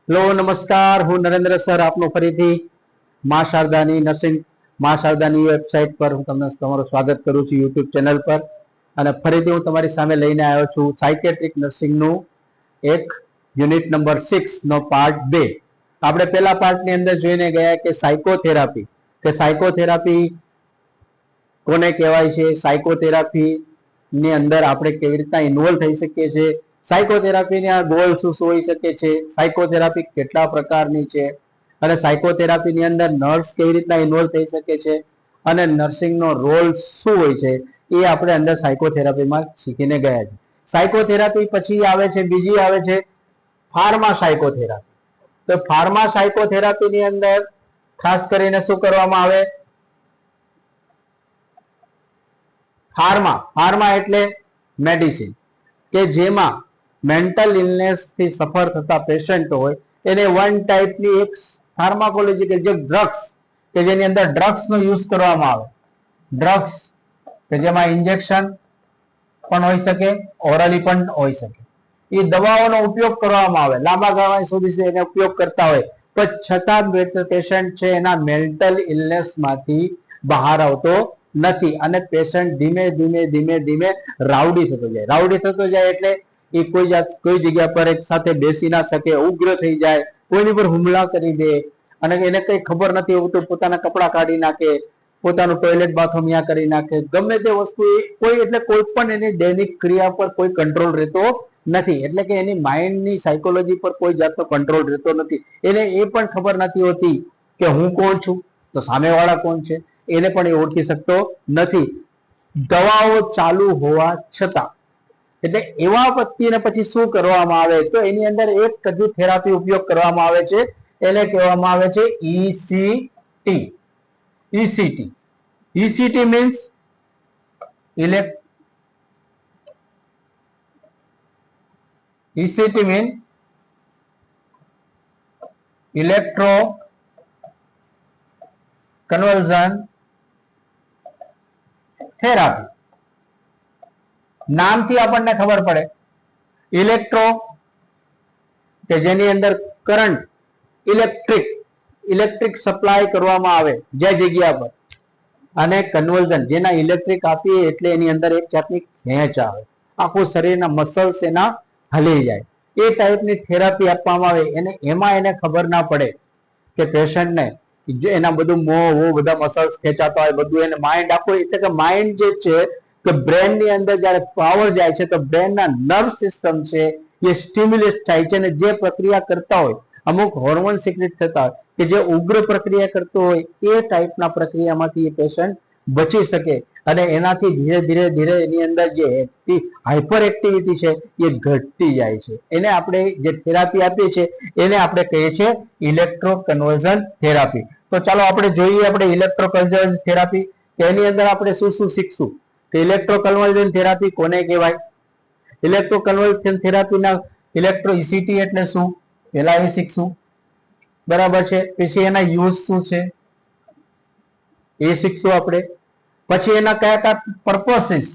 Hello નમસ્કાર, હું Narendra sir આપનું ફરીથી મા શારદાની નર્સિંગ મા શારદાની વેબસાઇટ પર હું તમને તમારું સ્વાગત કરું છું યુટ્યુબ ચેનલ પર. અને ફરીથી હું તમારી સામે લઈને આવ્યો છું સાયકેટ્રિક નર્સિંગનું એક યુનિટ નંબર 6 નો પાર્ટ 2. આપણે પહેલા પાર્ટની અંદર જોઈને ગયા કે સાયકોથેરાપી કોને કહેવાય છે, સાયકોથેરાપી ની અંદર આપણે કેવી રીતના ઇન્વોલ્વ થઈ શકીએ છીએ, સાયકોથેરાપીના ગોલ શું હોઈ શકે છે, સાયકોથેરાપી કેટલા પ્રકારની છે અને સાયકોથેરાપીની અંદર નર્સ કેવી રીતના ઇન્વોલ્વ થઈ શકે છે અને નર્સિંગનો રોલ શું હોય છે એ આપણે અંદર સાયકોથેરાપીમાં શીખીને ગયા છે. સાયકોથેરાપી પછી આવે છે, બીજી આવે છે ફાર્મા સાયકોથેરાપી. તો ફાર્મા સાયકોથેરાપીની અંદર ખાસ કરીને શું કરવામાં આવે, ફાર્મા એટલે મેડિસિન કે જેમાં મેન્ટલ ઇલનેસ થી સફર થતા પેશન્ટ હોય એને વન ટાઈપની એક ફાર્માકોલોજી કે જે ડ્રગ્સ કે જેની અંદર ડ્રગ્સ નો યુઝ કરવામાં આવે, ડ્રગ્સ કે જેમાં ઇન્જેક્શન પણ હોઈ શકે, ઓરલી પણ હોઈ શકે, એ દવાઓનો ઉપયોગ કરવામાં આવે, લાંબા ગાળા સુધી એને ઉપયોગ કરતા હોય પણ છતાં પેશન્ટ છે એના મેન્ટલ ઇલનેસ માંથી બહાર આવતો નથી અને પેશન્ટ ધીમે ધીમે રાઉડી થતો જાય એટલે એ કોઈ જગ્યા પર એક સાથે બેસી ના શકે, ઉગ્ર થઈ જાય, કોઈની પર હુમલા કરી દે અને એને કઈ ખબર નથી હોતું, પોતાના કપડા કાઢી નાખે, પોતાનું ટોયલેટ બાથરૂમ યા કરી નાખે, ગમે તે વસ્તુ કોઈ પણ એની દૈનિક ક્રિયા પર કોઈ કંટ્રોલ રહેતો નથી. એટલે કે એની માઇન્ડની સાયકોલોજી પર કોઈ જાતનો કંટ્રોલ રહેતો નથી. એને એ પણ ખબર નથી હોતી કે હું કોણ છું તો સામેવાળા કોણ છે એને પણ એ ઓળખી શકતો નથી, દવાઓ ચાલુ હોવા છતાં. એટલે એવા વ્યક્તિને પછી શું કરવામાં આવે તો એની અંદર એક જ થેરાપી ઉપયોગ કરવામાં આવે છે, એને કહેવામાં આવે છે ECT. ECT means ECT means electro conversion therapy. નામથી આપણને ખબર પડે, ઇલેક્ટ્રો કે જેની અંદર કરંટ ઇલેક્ટ્રિક સપ્લાય કરવામાં આવે જે જગ્યા પર, અને કન્વર્ઝન જેના ઇલેક્ટ્રિક આપીએ એટલે એની અંદર એક જાતની ખેંચ આવે, આખું શરીરના મસલ્સ એના હલી જાય, એ ટાઈપની થેરાપી આપવામાં આવે. એને ખબર ના પડે કે પેશન્ટને એના બધું બધા મસલ્સ ખેંચાતા હોય, બધું એને માઇન્ડ આખું, એટલે કે માઇન્ડ જે છે કે બ્રેન ની અંદર જયારે પાવર જાય છે તો બ્રેનના નર્વ સિસ્ટમ છે એ સ્ટિમ્યુલેટ થાય છે અને જે પ્રક્રિયા કરતા હોય, અમુક હોર્મોન સિક્રેટ થતા હોય કે જે ઉગ્ર પ્રક્રિયા કરતો હોય એ ટાઈપના પ્રક્રિયામાંથી એ પેશન્ટ બચી શકે અને એનાથી ધીરે એની અંદર જે હાઇપર એક્ટિવિટી છે એ ઘટતી જાય છે. એને આપણે જે થેરાપી આપીએ છીએ એને આપણે કહીએ છીએ ઇલેક્ટ્રો કન્વર્ઝન થેરાપી. તો ચાલો આપણે જોઈએ આપણે ઇલેક્ટ્રો કન્વર્ઝન થેરાપી એની અંદર આપણે શું શું શીખશું. ઇલેક્ટ્રો કન્વર્ઝન થેરાપી કોને કહેવાય, ઇલેક્ટ્રો કન્વર્ઝન થેરાપીના ઇલેક્ટ્રો ECT એટલે શું પેલા એ શીખશું, બરાબર છે. પછી એના યુઝ શું છે એ શીખશું આપણે. પછી એના કયા કયા પર્પસીસ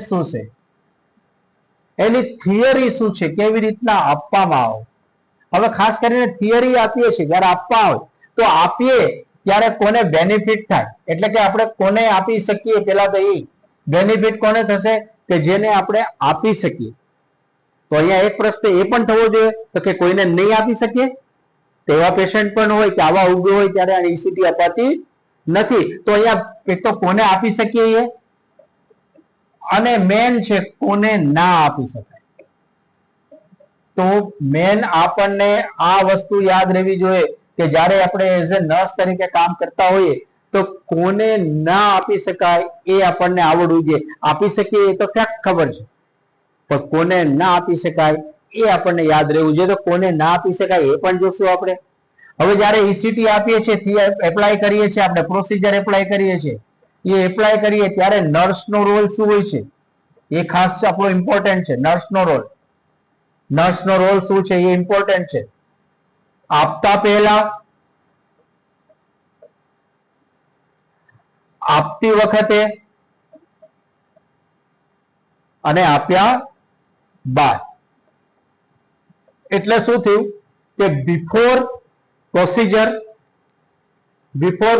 શું છે, એની થિયરી શું છે, કેવી રીતના આપવામાં આવે. હવે ખાસ કરીને થિયરી આપીએ છીએ જયારે આપવા હોય તો આપીએ ત્યારે કોને બેનિફિટ થાય, એટલે કે આપણે કોને આપી શકીએ, પેલા તો એ બેનિફિટ કોને થશે કે જેને આપણે આપી શકીએ. તો અહીંયા એક પ્રશ્ન એ પણ થવો જોઈએ તો કે કોઈને નહીં આપી શકીએ, તેવા પેશન્ટ પણ હોય કે આવા ઉગ્ર હોય ત્યારે આ ECT અપાતી નથી. તો અહીંયા એક તો કોને આપી શકીએ અને મેન છે કોને ના આપી શકાય. તો મેન આપણને આ વસ્તુ યાદ રહેવી જોઈએ કે જ્યારે આપણે એઝ એ નર્સ તરીકે કામ કરતા હોઈએ તો કોને ના આપી શકાય એ આપણને આવડવું જોઈએ. આપી શકીએ એ તો ક્યાંક ખબર છે પણ કોને ના આપી શકાય એ આપણને યાદ રહેવું જોઈએ. તો કોને ના આપી શકાય એ પણ જોશું આપણે. હવે જ્યારે ECT આપીએ છીએ, એપ્લાય કરીએ છીએ, આપણે પ્રોસીજર એપ્લાય કરીએ છીએ, એ એપ્લાય કરીએ ત્યારે નર્સનો રોલ શું હોય છે એ ખાસ આપણો ઇમ્પોર્ટન્ટ છે. નર્સનો રોલ શું છે એ ઇમ્પોર્ટન્ટ છે. આપતા પહેલા, આપતી વખતે અને આપ્યા બાદ. એટલે શું થયું કે બિફોર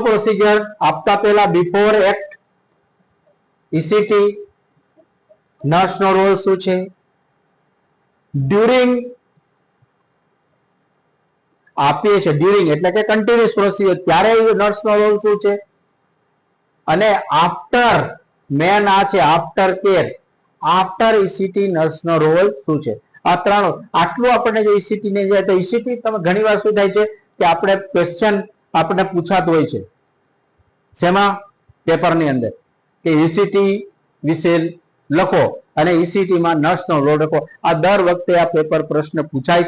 પ્રોસિજર આપતા પહેલા બિફોર એક્ટ ઈસીટી નર્સ નો રોલ શું છે, ડ્યુરિંગ આપીએ છે ડ્યુરિંગ એટલે કે કન્ટિન્યુઅસ પ્રોસિજર ત્યારે નર્સ નો રોલ શું છે, અને આફ્ટર મેન આ છે આફ્ટર કેર આફ્ટર ઈસીટી નર્સ નો રોલ શું છે. આ ત્રણ આટલું આપણને જો ઈસીટી ને જાય તો ઈસીટી તમે ઘણી વાર શું થાય છે કે આપણે ક્વેશ્ચન આપણને પૂછાતું હોય છે શેમાં પેપરની અંદર કે ઈસીટી વિશે લખો અને ઈસીટી માં નર્સ નો રોલ લખો. આ દર વખતે આ પેપર પ્રશ્ન પૂછાય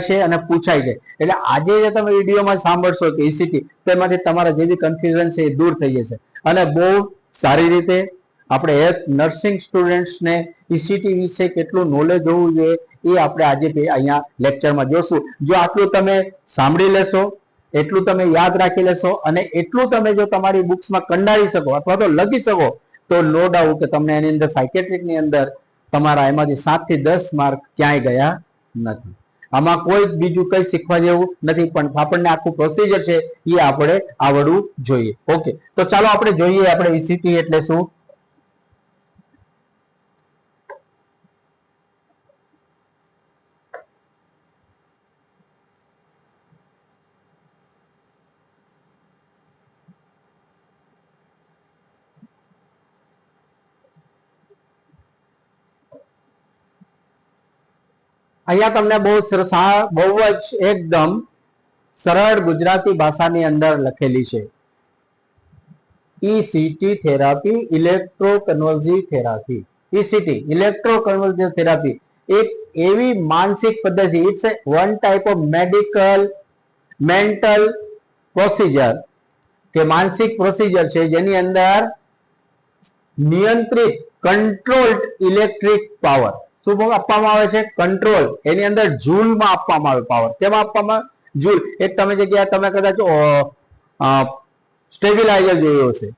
છે અને પૂછાય છે. એટલે આજે જે તમે વિડીયોમાં સાંભળશો કે ઈસીટી તેમાંથી તમારા જે બી કન્ફ્યુઝન છે એ દૂર થઈ જશે અને બહુ સારી રીતે આપણે એક નર્સિંગ સ્ટુડન્ટ્સને ઈસીટી વિશે કેટલું નોલેજ હોવું જોઈએ એ આપણે આજે અહીંયા લેક્ચરમાં જોશું. જો આટલું તમે સાંભળી લેશો, એટલું તમે યાદ રાખી લેશો અને એટલું તમે જો તમારી બુક્સમાં કંડારી શકો અથવા તો લખી શકો તો નો ડાઉટ કે તમને એની અંદર સાયકેટ્રિક ની અંદર તમારા એમાંથી 7 થી 10 માર્ક ક્યાંય ગયા નથી. આમાં કોઈ બીજું કઈ શીખવા જેવું નથી, પણ આપણને આખું પ્રોસિજર છે એ આપણે આવડવું જોઈએ. ઓકે, તો ચાલો આપણે જોઈએ આપણે ઈસીટી એટલે શું. અહીંયા તમને બહુ જ એકદમ સરળ ગુજરાતી ભાષાની અંદર લખેલી છે ECT therapy, electroconvulsive therapy. ECT electroconvulsive therapy એક એવી માનસિક પદ્ધતિ, it's a one type of mental procedure કે માનસિક પ્રોસિજર છે જેની અંદર નિયંત્રિત કંટ્રોલ્ડ ઇલેક્ટ્રિક પાવર શું આપવામાં આવે છે, કંટ્રોલ. એની અંદર જૂલમાં આપવામાં આવે પાવર. કેમાં આપવામાં જૂલ. એક તમે જગ્યાએ તમે કદાચ સ્ટેબિલાઇઝર જોયું હશે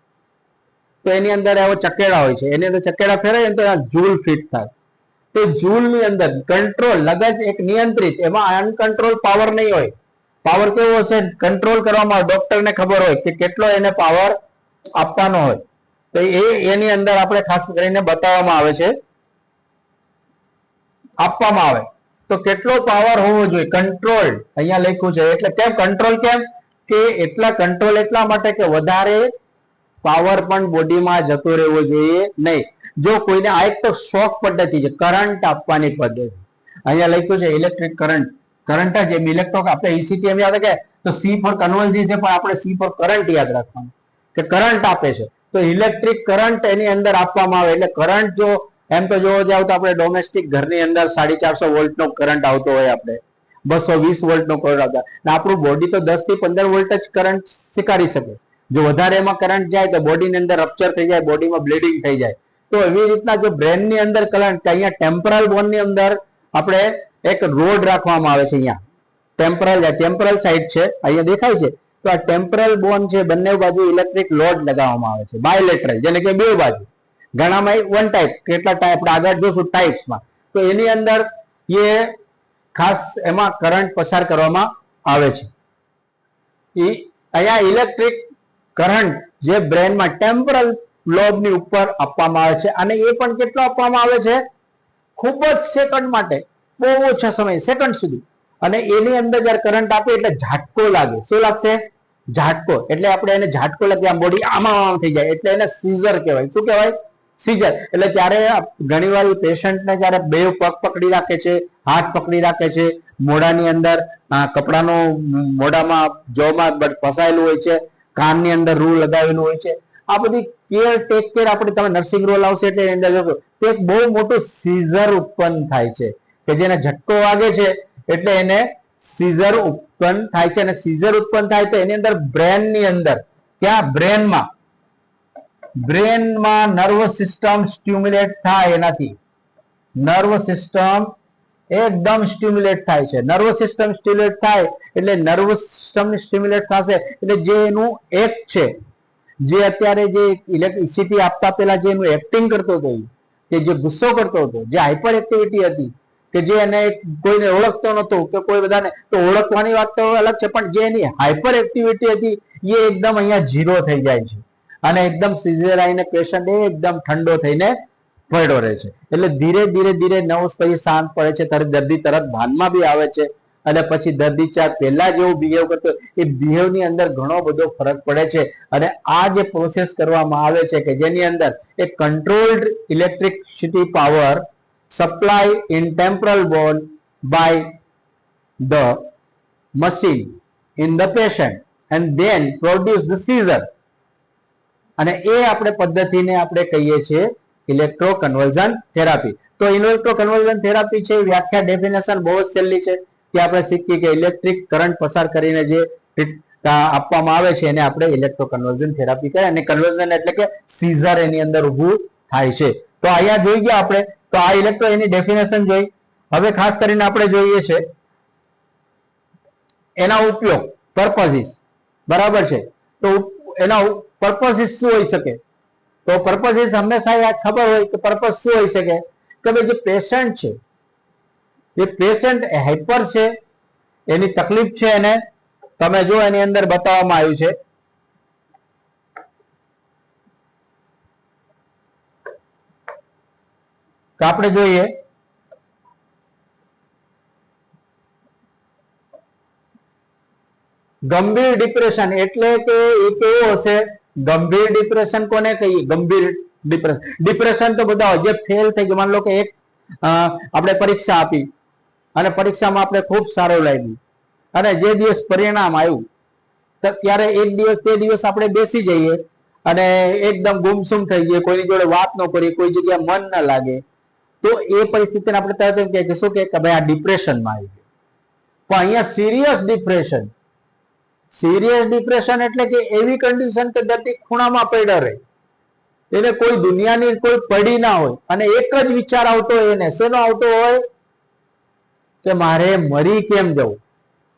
તો એની અંદર એવો ચકેડા હોય છે, એની અંદર ચકેડા ફેરવે તો જૂલ ફિટ થાય. તો જૂલ ની અંદર કંટ્રોલ લગજ એક નિયંત્રિત, એમાં અનકંટ્રોલ પાવર નહીં હોય. પાવર કેવો હશે, કંટ્રોલ કરવામાં આવે. ડોક્ટરને ખબર હોય કે કેટલો એને પાવર આપવાનો હોય. તો એની અંદર આપણે ખાસ કરીને બતાવવામાં આવે છે, આપવામાં આવે તો કેટલો પાવર હોવો જોઈએ, કંટ્રોલ અહીંયા લખ્યું છે. એટલે કેમ કંટ્રોલ, કેમ કે એટલા કંટ્રોલ એટલા માટે કે વધારે પાવર પણ બોડીમાં જતો રહેવો જોઈએ નહીં. જો કોઈને આ એક તો શોક પદ્ધતિ છે, કરંટ આપવાની પદ્ધતિ. અહીંયા લખ્યું છે ઇલેક્ટ્રિક કરંટ. કરંટ જ એમ ઇલેક્ટ્રો આપણે ઈસીટી એમ યાદ રાખે તો સી ફોર કન્વલ્સિવ છે, પણ આપણે સી ફોર કરંટ યાદ રાખવાનું કે કરંટ આપે છે. તો ઇલેક્ટ્રિક કરંટ એની અંદર આપવામાં આવે. એટલે કરંટ જો એમ તો જોવા જાવ તો આપણે ડોમેસ્ટિક ઘરની અંદર 450 વોલ્ટ નો કરંટ આવતો હોય, આપણે 220 વોલ્ટ નો કરંટ આવતા, આપણું બોડી તો 10 થી 15 વોલ્ટ જ કરંટ સ્વીકારી શકે. જો વધારે એમાં કરંટ જાય તો બોડીની અંદર રપ્ચર થઈ જાય, બોડીમાં બ્લીડિંગ થઈ જાય. તો એવી રીતના જો બ્રેન ની અંદર કરંટ, અહીંયા ટેમ્પરલ બોન ની અંદર આપણે એક રોડ રાખવામાં આવે છે. અહીંયા ટેમ્પરલ સાઇડ છે, અહીંયા દેખાય છે. તો આ ટેમ્પરલ બોન છે, બંને બાજુ ઇલેક્ટ્રિક લોડ લગાવવામાં આવે છે, બાયલેટરલ, જેને કે બે બાજુ. ઘણામાં વન ટાઈપ, કેટલા ટાઈપ આપણે આગળ જોશું ટાઈપ્સમાં. તો એની અંદર એ ખાસ એમાં કરંટ પસાર કરવામાં આવે છે. અહીંયા ઇલેક્ટ્રિક કરંટ જે બ્રેનમાં ટેમ્પરલ લોબની ઉપર આપવામાં આવે છે, અને એ પણ કેટલો આપવામાં આવે છે, ખૂબ જ સેકન્ડ માટે, બહુ ઓછા સમય, સેકન્ડ સુધી. અને એની અંદર જયારે કરંટ આપે એટલે ઝાટકો લાગે. શું લાગશે, ઝાટકો. એટલે આપણે એને ઝાટકો લાગે, આમ બોડી આમાં થઈ જાય, એટલે એને સીઝર કહેવાય. શું કહેવાય, સીઝર. એટલે ત્યારે ઘણીવાર પેશન્ટને જયારે બે પગ પકડી રાખે છે, હાથ પકડી રાખે છે, મોઢાની અંદર કપડાનો મોઢામાં જોમાં ફસાયેલું હોય છે, કાનની અંદર રૂ લગાવેલું હોય છે. આ બધી ટેક કેર આપણે, તમે નર્સિંગ રોલ આવશે એટલે એની અંદર જોશો તો એક બહુ મોટું સીઝર ઉત્પન્ન થાય છે કે જેને ઝટકો વાગે છે એટલે એને સીઝર ઉત્પન્ન થાય છે. અને સીઝર ઉત્પન્ન થાય તો એની અંદર બ્રેન ની અંદર, ક્યાં, બ્રેનમાં નર્વસ સિસ્ટમ સ્ટિમ્યુલેટ થાય. એનાથી નર્વસ સિસ્ટમ એકદમ સ્ટિમ્યુલેટ થાય છે. નર્વસ સિસ્ટમ સ્ટિમ્યુલેટ થાય એટલે નર્વસ સિસ્ટમ સ્ટિમ્યુલેટ થશે એટલે જે એનું એક છે, જે અત્યારે જે ઇલેક્ટ્રિસિટી આપતા પહેલા જે એનું એક્ટિંગ કરતો હતો, કે જે ગુસ્સો કરતો હતો, જે હાઇપર એક્ટિવિટી હતી, કે જે એને કોઈને ઓળખતો નતો કે કોઈ બધાને તો ઓળખવાની વાત તો અલગ છે, પણ જે એની હાઇપર એક્ટિવિટી હતી એ એકદમ અહીંયા ઝીરો થઈ જાય છે અને એકદમ સિઝર આવીને પેશન્ટ એકદમ ઠંડો થઈને પડ્યો રહે છે. એટલે ધીરે ધીરે ધીરે નર્વ્સ પછી શાંત પડે છે, તરત દર્દી તરત ભાનમાં બી આવે છે અને પછી દર્દી પહેલા જેવું બિહેવ કરતો એ બિહેવ ની અંદર ઘણો બધો ફરક પડે છે. અને આ જે પ્રોસેસ કરવામાં આવે છે કે જેની અંદર એક controlled electricity power supply in temporal bone by the machine in the patient and then produce the seizure, અને એ આપણે પદ્ધતિને આપણે કહીએ છીએ ઇલેક્ટ્રો કન્વર્ઝન થેરાપી. તો ઇલેક્ટ્રો કન્વર્ઝન થેરાપી છે વ્યાખ્યા ડેફિનેશન બહુ જ સહેલી છે કે આપણે શીખીએ કે ઇલેક્ટ્રિક કરંટ પસાર કરીને જે આપવામાં આવે છે એને આપણે ઇલેક્ટ્રો કન્વર્ઝન થેરાપી કહે, અને કન્વર્ઝન એટલે કે સીઝર એની અંદર ઊભું થાય છે. તો અહીંયા જોઈ ગયા આપણે, તો આ ઇલેક્ટ્રો એની ડેફિનેશન જોઈ. હવે ખાસ કરીને આપણે જોઈએ છે એના ઉપયોગ, પર્પઝિસ, બરાબર છે. તો એના પર્પઝિસ શું હોઈ શકે? તો પર્પઝિસ હંમેશા ખબર હોય કે પર્પઝ શું હોઈ શકે કે ભાઈ જે પેશન્ટ છે, જે પેશન્ટ હાઇપર છે, એની તકલીફ છે, એને તમે જો એની અંદર બતાવવામાં આવ્યું છે કે આપણે જોઈએ ગંભીર ડિપ્રેશન એટલે કે એ કેવું હશે? ગંભીર ડિપ્રેશન કોને કહીએ? ગંભીર ડિપ્રેશન. ડિપ્રેશન તો બધા જે ફેલ થઈ ગયું, માન લો કે એક આપણે પરીક્ષા આપી અને પરીક્ષામાં આપણે ખૂબ સારું લાગ્યું અને જે દિવસ પરિણામ આવ્યું ત્યારે એક દિવસ તે દિવસ આપણે બેસી જઈએ અને એકદમ ગુમસુમ થઈ જઈએ, કોઈની જોડે વાત ન કરીએ, કોઈ જગ્યાએ મન ન લાગે, તો એ પરિસ્થિતિને આપણે તરત એમ કહીએ કે શું કે ભાઈ આ ડિપ્રેશનમાં આવી ગયું. પણ અહીંયા સિરિયસ ડિપ્રેશન, સિરિયસ ડિપ્રેશન એટલે કે એવી કન્ડિશન કે દર્દી ખૂણામાં પડ્યો રહે, એને કોઈ દુનિયાની કોઈ પડી ના હોય અને એક જ વિચાર આવતો હોય. એને શેનો આવતો હોય? કે મારે મરી કેમ જવું,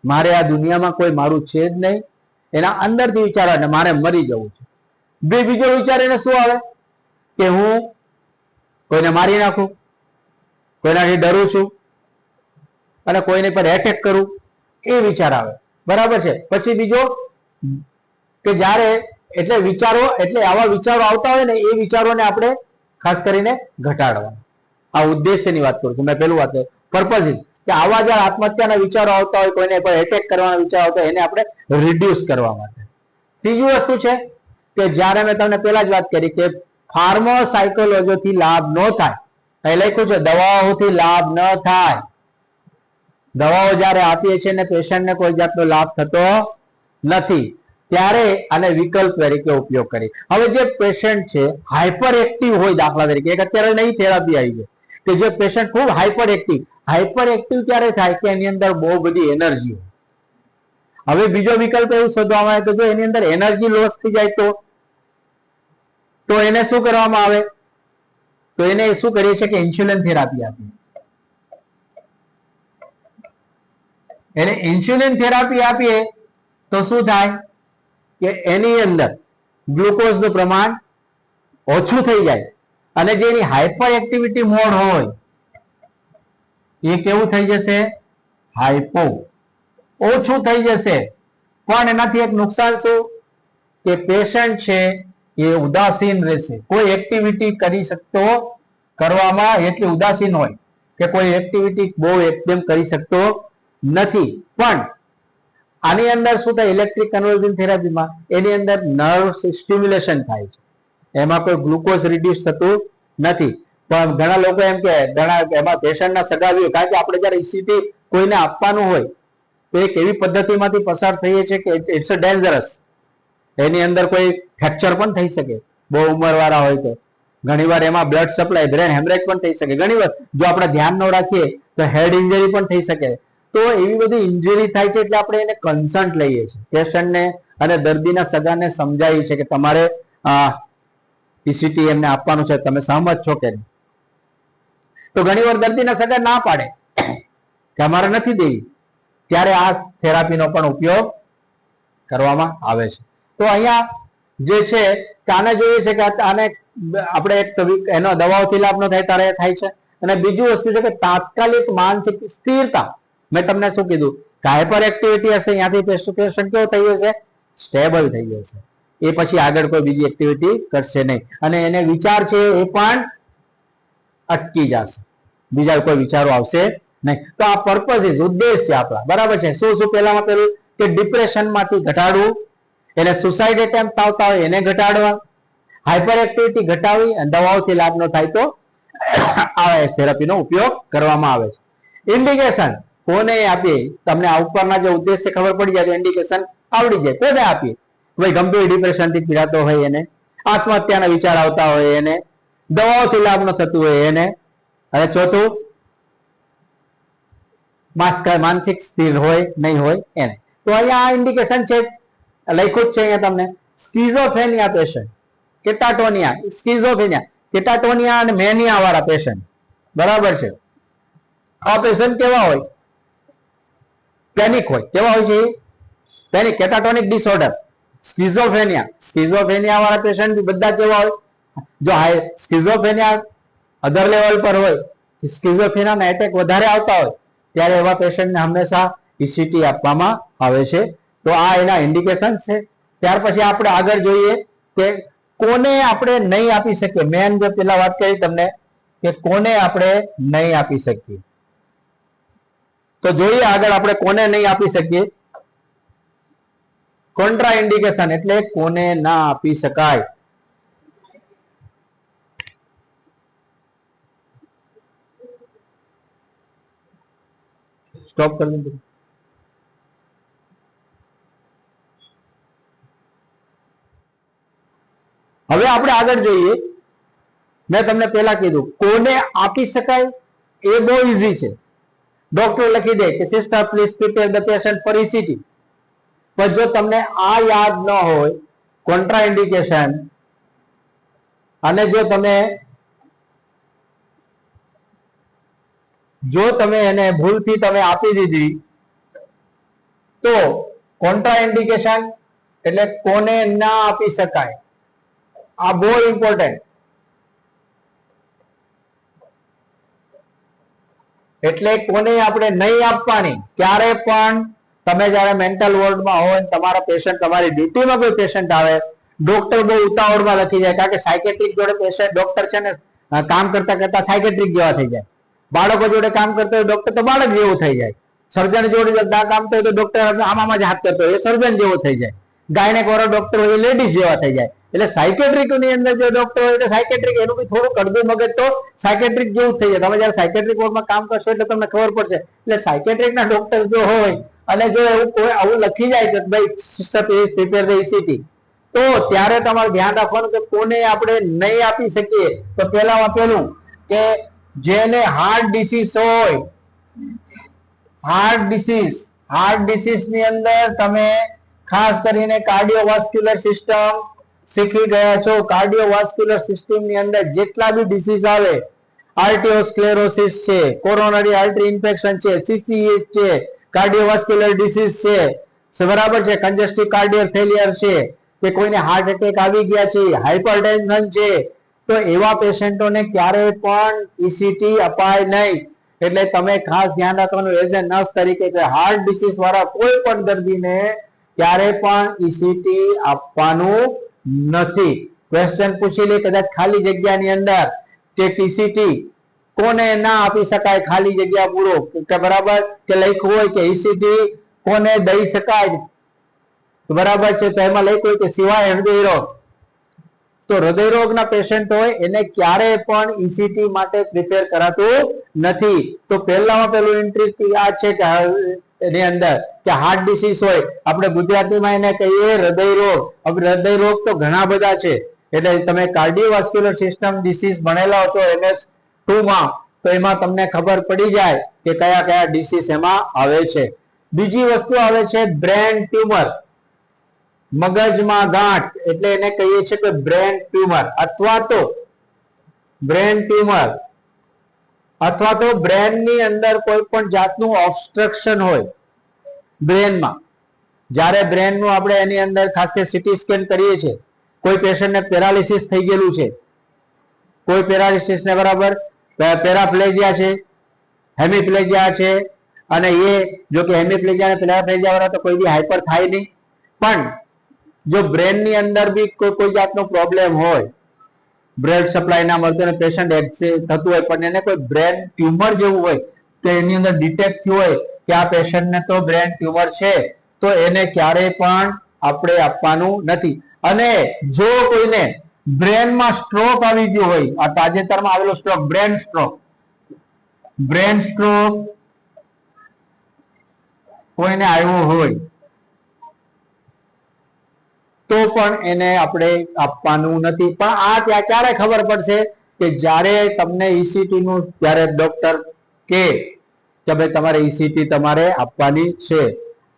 મારે આ દુનિયામાં કોઈ મારું છે જ નહીં, એના અંદરથી વિચાર આવે મારે મરી જવું છે. બીજો વિચાર એને શું આવે કે હું કોઈને મારી નાખું, કોઈનાથી ડરું છું અને કોઈને પર એટેક કરું, એ વિચાર આવે, બરાબર છે. પછી બીજો કે જ્યારે એટલે વિચારો, એટલે આવા વિચારો આવતા હોય ને એ વિચારોને આપણે ખાસ કરીને ઘટાડવા. આ ઉદ્દેશ્યની વાત કરું છું, મેં પેલું વાત પર્પઝ કે આવા જ્યારે આત્મહત્યાના વિચારો આવતા હોય, કોઈને પર એટેક કરવાના વિચાર આવતા હોય, એને આપણે રિડ્યુસ કરવા માટે. ત્રીજી વસ્તુ છે કે જ્યારે મેં તમને પેલા જ વાત કરી કે ફાર્માસાઇકોલોજીથી લાભ ન થાય, અહીં લખ્યું છે દવાઓથી લાભ ન થાય. દવાઓ જ્યારે આપીએ છીએ ને પેશન્ટને કોઈ જાતનો લાભ થતો નથી, ત્યારે આને વિકલ્પ તરીકે ઉપયોગ કરી. હવે જે પેશન્ટ છે હાઇપર એક્ટિવ હોય, દાખલા તરીકે એક અત્યારે નવી થેરાપી આવી છે કે જે પેશન્ટ ખૂબ હાઇપર એક્ટિવ ક્યારે થાય કે એની અંદર બહુ બધી એનર્જી હોય. હવે બીજો વિકલ્પ એવું શોધવામાં આવે કે જો એની અંદર એનર્જી લોસ થઈ જાય તો એને શું કરવામાં આવે? તો એને શું કરીએ છીએ કે ઇન્સ્યુલિન થેરાપી આપીએ. એને ઇન્સ્યુલિન થેરાપી આપીએ તો શું થાય કે એની અંદર ગ્લુકોઝનું પ્રમાણ ઓછું થઈ જાય અને જે એની હાઇપર એક્ટિવિટી મોડ હોય એ કેવું થઈ જશે? હાઇપો, ઓછું થઈ જશે. પણ એનાથી એક નુકસાન શું કે પેશન્ટ છે એ ઉદાસીન રહેશે, કોઈ એક્ટિવિટી કરી શકતો કરવામાં એટલી ઉદાસીન હોય કે કોઈ એક્ટિવિટી બહુ એકદમ કરી શકતો નથી. પણ આની અંદર શું થાય? ઇલેક્ટ્રિક કન્વર્ઝન થેરાપીમાં એની અંદર નર્વ સ્ટિમ્યુલેશન થાય છે, એમાં કોઈ ગ્લુકોઝ રિડ્યુસ થતું નથી. પણ ઘણા લોકો એમ કે ઘણા એમાં પેશન્ટના સગાવીઓ, કારણ કે આપણે જ્યારે ઈસીટી કોઈને આપવાનું હોય તો એક એવી પદ્ધતિમાંથી પસાર થઈએ છીએ કે ઇટ્સ અ ડેન્જરસ. એની અંદર કોઈ ફ્રેક્ચર પણ થઈ શકે, બહુ ઉંમરવાળા હોય તો. ઘણીવાર એમાં બ્લડ સપ્લાય, બ્રેન હેમરેજ પણ થઈ શકે. ઘણીવાર જો આપણે ધ્યાન ન રાખીએ તો હેડ ઇન્જરી પણ થઈ શકે. તો એવી બધી ઇન્જરી થાય છે એટલે આપણે એને કન્સન્ટ લઈએ છીએ પેશન્ટને અને દર્દીના સગાને સમજાવીએ છીએ કે તમારે ઈસીટી એમને આપવાનું છે, તમે સહમત છો કે નહીં? તો ઘણીવાર દર્દીના સગા ના પાડે કે અમારે નથી દેવી, ત્યારે આ થેરાપીનો પણ ઉપયોગ કરવામાં આવે છે. તો અહીંયા જે છે કે આને જોઈએ છે કે આને આપણે એનો દવાઓથી લાભ ન થાય ત્યારે થાય છે, અને બીજું વસ્તુ છે કે તાત્કાલિક માનસિક સ્થિરતા. મેં તમને શું કીધું કે હાઇપર એક્ટિવિટી હશે, ત્યાંથી પેશન્ટ કેવો થઈ જશે? સ્ટેબલ થઈ જશે. એ પછી આગળ કોઈ બીજી એક્ટિવિટી કરશે નહીં અને એને વિચાર છે એ પણ અટકી જશે, બીજા કોઈ વિચારો આવશે નહીં. તો આ પર્પઝ ઉદ્દેશ છે આપણા, બરાબર છે. શું શું? પહેલામાં પેલું કે ડિપ્રેશન માંથી ઘટાડવું, એને સુસાઇડ એટેમ્પ્ટ આવતા હોય એને ઘટાડવા, હાઇપર એક્ટિવિટી ઘટાડવી, અને દવાઓથી લાભ ન થાય તો આ થેરપીનો ઉપયોગ કરવામાં આવે છે. ઇન્ડિકેશન કોને આપીએ? તમને આ ઉપરના જે ઉદ્દેશ છે ખબર પડી જાય તો ઇન્ડિકેશન આવડી જાય. કોને આપીએ? ભાઈ ગંભીર ડિપ્રેશન થી પીડાતો હોય એને, આત્મહત્યાના વિચાર આવતા હોય એને, દવાઓથી લાભ ન થતું હોય એને, અને ચોથું માનસિક સ્થિર હોય નહીં હોય એને. તો અહીંયા આ ઇન્ડિકેશન છે, લખ્યું જ છે અહીંયા તમને. સ્કિઝોફ્રેનિયા પેશન્ટ, કેટાટોનિયા, સ્કિઝોફ્રેનિયા, કેટાટોનિયા અને મેનિયા વાળા પેશન્ટ, બરાબર છે. આ પેશન્ટ કેવા હોય? પેનિક હોય. કેવા હોય છે? Panic, catatonic disorder. સ્કિઝોફ્રેનિયા વાળા પેશન્ટ બધા કેવા હોય? જો સ્કિઝોફ્રેનિયા અધર લેવલ પર હોય, સ્કિઝોફ્રેનિયાના એટેક વધારે આવતા હોય, ત્યારે એવા પેશન્ટને હંમેશા ECT આપવામાં આવે છે. તો આ એના ઇન્ડિકેશન છે. ત્યાર પછી આપણે આગળ જોઈએ કે કોને આપણે નહીં આપી શકીએ. મેન જે પેલા વાત કરી તમને કે કોને આપણે નહીં આપી શકીએ, તો જોઈએ આગળ આપણે કોને નહીં આપી શકીએ. કોન્ટ્રા ઇન્ડિકેશન એટલે કોને ના આપી શકાય. સ્ટોપ કરી દીધું. હવે આપણે આગળ જોઈએ. મેં તમને પેલા કીધું કોને આપી શકાય એ બહુ ઈઝી છે. ડોક્ટર લખી દે કે sister please prepare the patient for ECT. પણ જો તમને આ યાદ ન હોય કોન્ટ્રા ઇન્ડિકેશન, અને જો તમે એને ભૂલથી તમે આપી દીધી, તો કોન્ટ્રા ઇન્ડિકેશન એટલે કોને ના આપી શકાય. આ બહુ ઇમ્પોર્ટન્ટ. એટલે કોને આપણે નહીં આપવાની. ક્યારે પણ તમે જયારે મેન્ટલ વોર્ડમાં હોય, તમારા પેશન્ટ, તમારી ડ્યુટીમાં કોઈ પેશન્ટ આવે, ડોક્ટર બહુ ઉતાવળમાં લખી જાય, કારણ કે સાયકેટ્રિક જોડે પેશન્ટ ડોક્ટર છે ને કામ કરતા કરતા સાયકેટ્રિક જેવા થઈ જાય. બાળકો જોડે કામ કરતો હોય ડોક્ટર તો બાળક જેવું થઈ જાય. સર્જન જોડે કામ કરતો હોય તો ડોક્ટર આમાં જ હાથ કરતો હોય એ સર્જન જેવો થઈ જાય. ગાયનેક વાળો ડોક્ટર હોય એ લેડીઝ જેવા થઈ જાય. એટલે સાયકેટ્રિક ની અંદર જો ડોક્ટર હોય તો સાયકેટ્રિક એનું બી થોડું કડબું મગજ તો સાયકેટ્રિક જેવું થઈ જાય. તમે જયારે સાયકેટ્રિક વોર્ડમાં કામ કરશો એટલે તમને ખબર પડશે. એટલે સાયકેટ્રિક ના ડોક્ટર જો હોય અને જો એવું કોઈ આવું લખી જાય કે ભાઈ સિસ્ટર પ્રિપેર ધ ECT, તો ત્યારે તમારે ધ્યાન રાખવાનું કે કોને આપણે નહીં આપી શકીએ. તો પેલામાં પેલું કે જેને હાર્ટ ડિસીઝ હોય, હાર્ટ ડિસીઝ ની અંદર તમે ખાસ કરીને કાર્ડિયોવાસ્ક્યુલર સિસ્ટમ શીખી ગયા છો. કાર્ડિયોવાસ્ક્યુલર સિસ્ટમ ની અંદર જેટલા બી ડિસીઝ આવે, આર્ટિયોસ્ક્લેરોસિસ છે, કોરોનરી આર્ટરી ઇન્ફેક્શન છે, CCS છે, કાર્ડિયોવાસ્ક્યુલર ડિસીઝ છે, બરાબર છે, કન્જેસ્ટિવ કાર્ડિયલ ફેલિયર છે, કે કોઈને હાર્ટ એટેક આવી ગયા છે, હાઇપરટેન્શન છે, તો એવા પેશન્ટોને ક્યારેય પણ ECT અપાય નહીં. એટલે તમે ખાસ ધ્યાન રાખવાનું એઝ એ નર્સ તરીકે કે હાર્ટ ડિસીઝ વાળા કોઈ પણ દર્દીને ક્યારે પણ ECT આપવાનું નથી. ક્વેશ્ચન પૂછી લે કદાચ ખાલી જગ્યાની અંદર કે ECT કોને ના આપી શકાય, ખાલી જગ્યા પૂરો કે બરાબર કે લખ્યું હોય કે ECT કોને દઈ શકાય, બરાબર છે, તો એમાં લખ્યું હોય કે સિવાય હૃદયરોગ. તો હૃદયરોગના પેશન્ટ હોય એને ક્યારે પણ ECT માટે પ્રિપેર કરાતું નથી. તો પહેલામાં પેલું એન્ટ્રી આ છે કે એની અંદર કે હાર્ટ ડિસીઝ હોય, આપણે ગુજરાતીમાં એને કહીએ હૃદયરોગ. હવે હૃદયરોગ તો ઘણા બધા છે. એટલે તમે કાર્ડિયોવાસ્ક્યુલર સિસ્ટમ ડિસીઝ ભણેલા છો MS2 માં, તો એમાં તમને ખબર પડી જાય કે કયા કયા ડિસીઝ એમાં આવે છે. બીજી વસ્તુ આવે છે બ્રેન ટ્યુમર, મગજમાં ગાંઠ, એટલે એને કહીએ છીએ કે બ્રેન ટ્યુમર, અથવા તો બ્રેન ની અંદર કોઈ પણ જાતનું ઓબ્સ્ટ્રક્શન હોય બ્રેનમાં. જ્યારે બ્રેન નું આપણે એની અંદર ખાસ કરીને સીટી સ્કેન કરીએ છીએ, કોઈ પેશન્ટને પેરાલિસિસ થઈ ગયેલું છે, કોઈ પેરાલિસિસ ને બરાબર પેરાપ્લેજિયા છે, હેમિપ્લેજિયા છે, અને એ જો કે હેમિપ્લેજિયા અને પેરાપ્લેજિયા વાળા તો કોઈ બી હાઈપર થાય નહીં, પણ જો બ્રેન ની અંદર બી કોઈ જાતનો પ્રોબ્લેમ હોય, બ્લડ સપ્લાય ના મળતો અને પેશન્ટ થતું હોય, પણ એને કોઈ બ્રેન ટ્યુમર જેવું હોય તો એની અંદર ડિટેક્ટ થયું હોય કે આ પેશન્ટને તો બ્રેન ટ્યુમર છે, તો એને ક્યારેય પણ આપણે આપવાનું નથી. અને જો કોઈને બ્રેનમાં સ્ટ્રોક આવી ગયો હોય, આ તાજેતરમાં આવેલો સ્ટ્રોક, બ્રેન સ્ટ્રોક કોઈને આવ્યો હોય તો પણ એને આપણે આપવાનું નથી. પણ આ ત્યાં ક્યારે ખબર પડશે કે જ્યારે તમને ઈસીટી નું જ્યારે ડોક્ટર કે ભાઈ તમારે ઈસીટી તમારે આપવાની છે,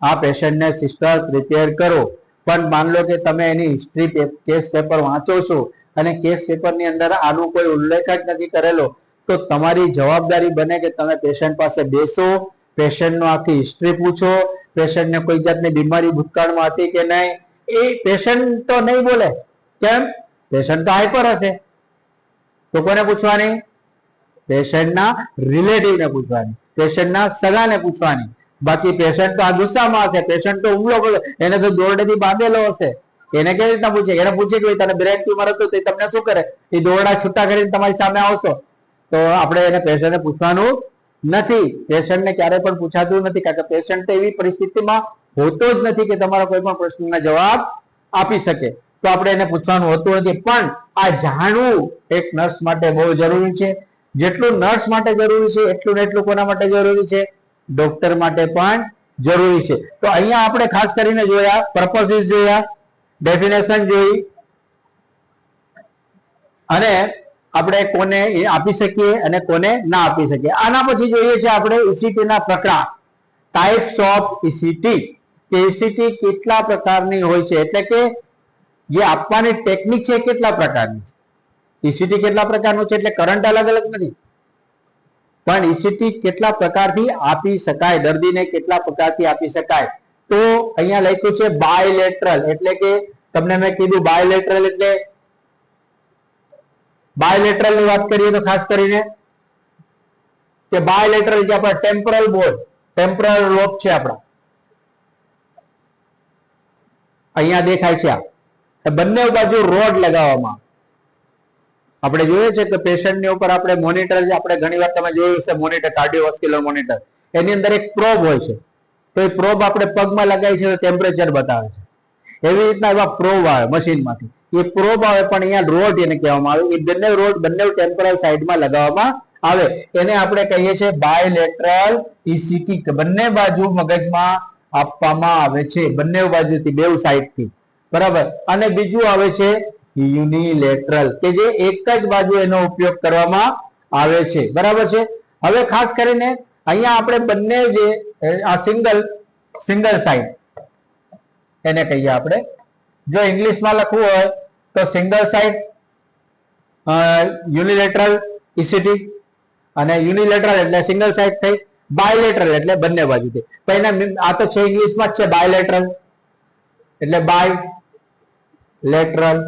આ પેશન્ટને સિસ્ટર પ્રિપેર કરો. પણ માન લો કે તમે એની હિસ્ટ્રી કેસ પેપર વાંચો છો અને કેસ પેપરની અંદર આનું કોઈ ઉલ્લેખ જ નથી કરેલો, તો તમારી જવાબદારી બને કે તમે પેશન્ટ પાસે બેસો, પેશન્ટનો આખી હિસ્ટ્રી પૂછો, પેશન્ટને કોઈ જાતની બીમારી ભૂતકાળમાં હતી કે નહીં. એ પેશન્ટ તો નહીં બોલે, કેમ? પેશન્ટ તો હાઈપર હશે, તો કોને પૂછવાની? પેશન્ટના રિલેટિવને પૂછવાની, પેશન્ટના સગાને પૂછવાની. બાકી પેશન્ટ તો આ ગુસ્સામાં હશે, પેશન્ટ તો હુમલો કર્યો, એને તો દોરડેથી બાંધેલો હશે, એને કેવી રીતના પૂછે? એને પૂછે કે તને બ્રેન ટ્યુમર હતું તો તમને શું કરે? એ દોરડા છૂટા કરીને તમારી સામે આવશો, તો આપણે એને પેશન્ટને પૂછવાનું નથી. પેશન્ટને ક્યારે પણ પૂછાતું નથી, કારણ કે પેશન્ટ એવી પરિસ્થિતિમાં હોતો જ નથી કે તમારા કોઈ પણ પ્રશ્નના જવાબ આપી શકે, તો આપણે એને પૂછવાનું હોતું નથી. પણ આ જાણવું એક નર્સ માટે બહુ જરૂરી છે. જેટલું નર્સ માટે જરૂરી છે એટલું ને એટલું કોના માટે જરૂરી છે? ડોક્ટર માટે પણ જરૂરી છે. તો અહીંયા આપણે ખાસ કરીને જોયા પર્પસીસ જોયા, ડેફિનેશન જોઈ, અને આપણે કોને આપી શકીએ અને કોને ના આપી શકીએ. આના પછી જોઈએ છે આપણે ઈસીટી ના પ્રકાર, ટાઈપ્સ ઓફ ઈસીટી. કે ઈસીટી કેટલા પ્રકારની હોય છે, એટલે કે જે આપવાની ટેકનિક છે કેટલા પ્રકારની છે. ઈસીટી કેટલા પ્રકારનું છે એટલે કરંટ અલગ અલગ નથી, પણ ઈસીટી કેટલા પ્રકારથી આપી શકાય, દર્દીને કેટલા પ્રકારથી આપી શકાય. તો અહીંયા લખ્યું છે બાયલેટરલ, એટલે કે તમને મેં કીધું બાયલેટરલ એટલે, બાયલેટરલ ની વાત કરીએ તો ખાસ કરીને કે બાયલેટરલ જે આપણા ટેમ્પોરલ બોર્ડ, ટેમ્પોરલ લોબ છે આપણા, અહીંયા દેખાય છે, આ બંને બાજુ રોડ લગાવવામાં. આપણે જોઈએ છે કે પેશન્ટની ઉપર આપણે મોનિટર, આપણે ઘણી વાર તમે જોયું છે મોનિટર, કાર્ડિયોવાસ્ક્યુલર મોનિટર, એની અંદર એક પ્રોબ હોય છે, તો એ પ્રોબ આપણે પગમાં લગાવી છે તો ટેમ્પરેચર બતાવે છે. એવી રીતના એવા પ્રોબ આવે મશીનમાંથી, એ પ્રોબ આવે, પણ અહીંયા રોડ એને કહેવામાં આવે. એ બંને રોડ બંને ટેમ્પોરલ સાઈડમાં લગાવવામાં આવે, એને આપણે કહીએ છીએ બાયલેટરલ ઈસીટી. બંને બાજુ મગજમાં આપવામાં આવે છે, બંને બાજુથી, બેવ સાઈડથી, બરાબર. અને બીજું આવે છે યુનિલેટરલ, કે જે એક જ બાજુ એનો ઉપયોગ કરવામાં આવે છે, બરાબર છે. હવે ખાસ કરીને અહીંયા આપણે બંને જે આ સિંગલ સાઈડ એને કહીએ આપણે. જો ઇંગ્લિશમાં લખવું હોય તો સિંગલ સાઈડ યુનિલેટરલ ઈસીટી, અને યુનિલેટરલ એટલે સિંગલ સાઈડ થઈ, બાયલેટરલ એટલે બંને બાજુથી. તો એના આ તો છે ઇંગ્લિશમાં જ છે બાયલેટરલ, એટલે બાયલેટરલ.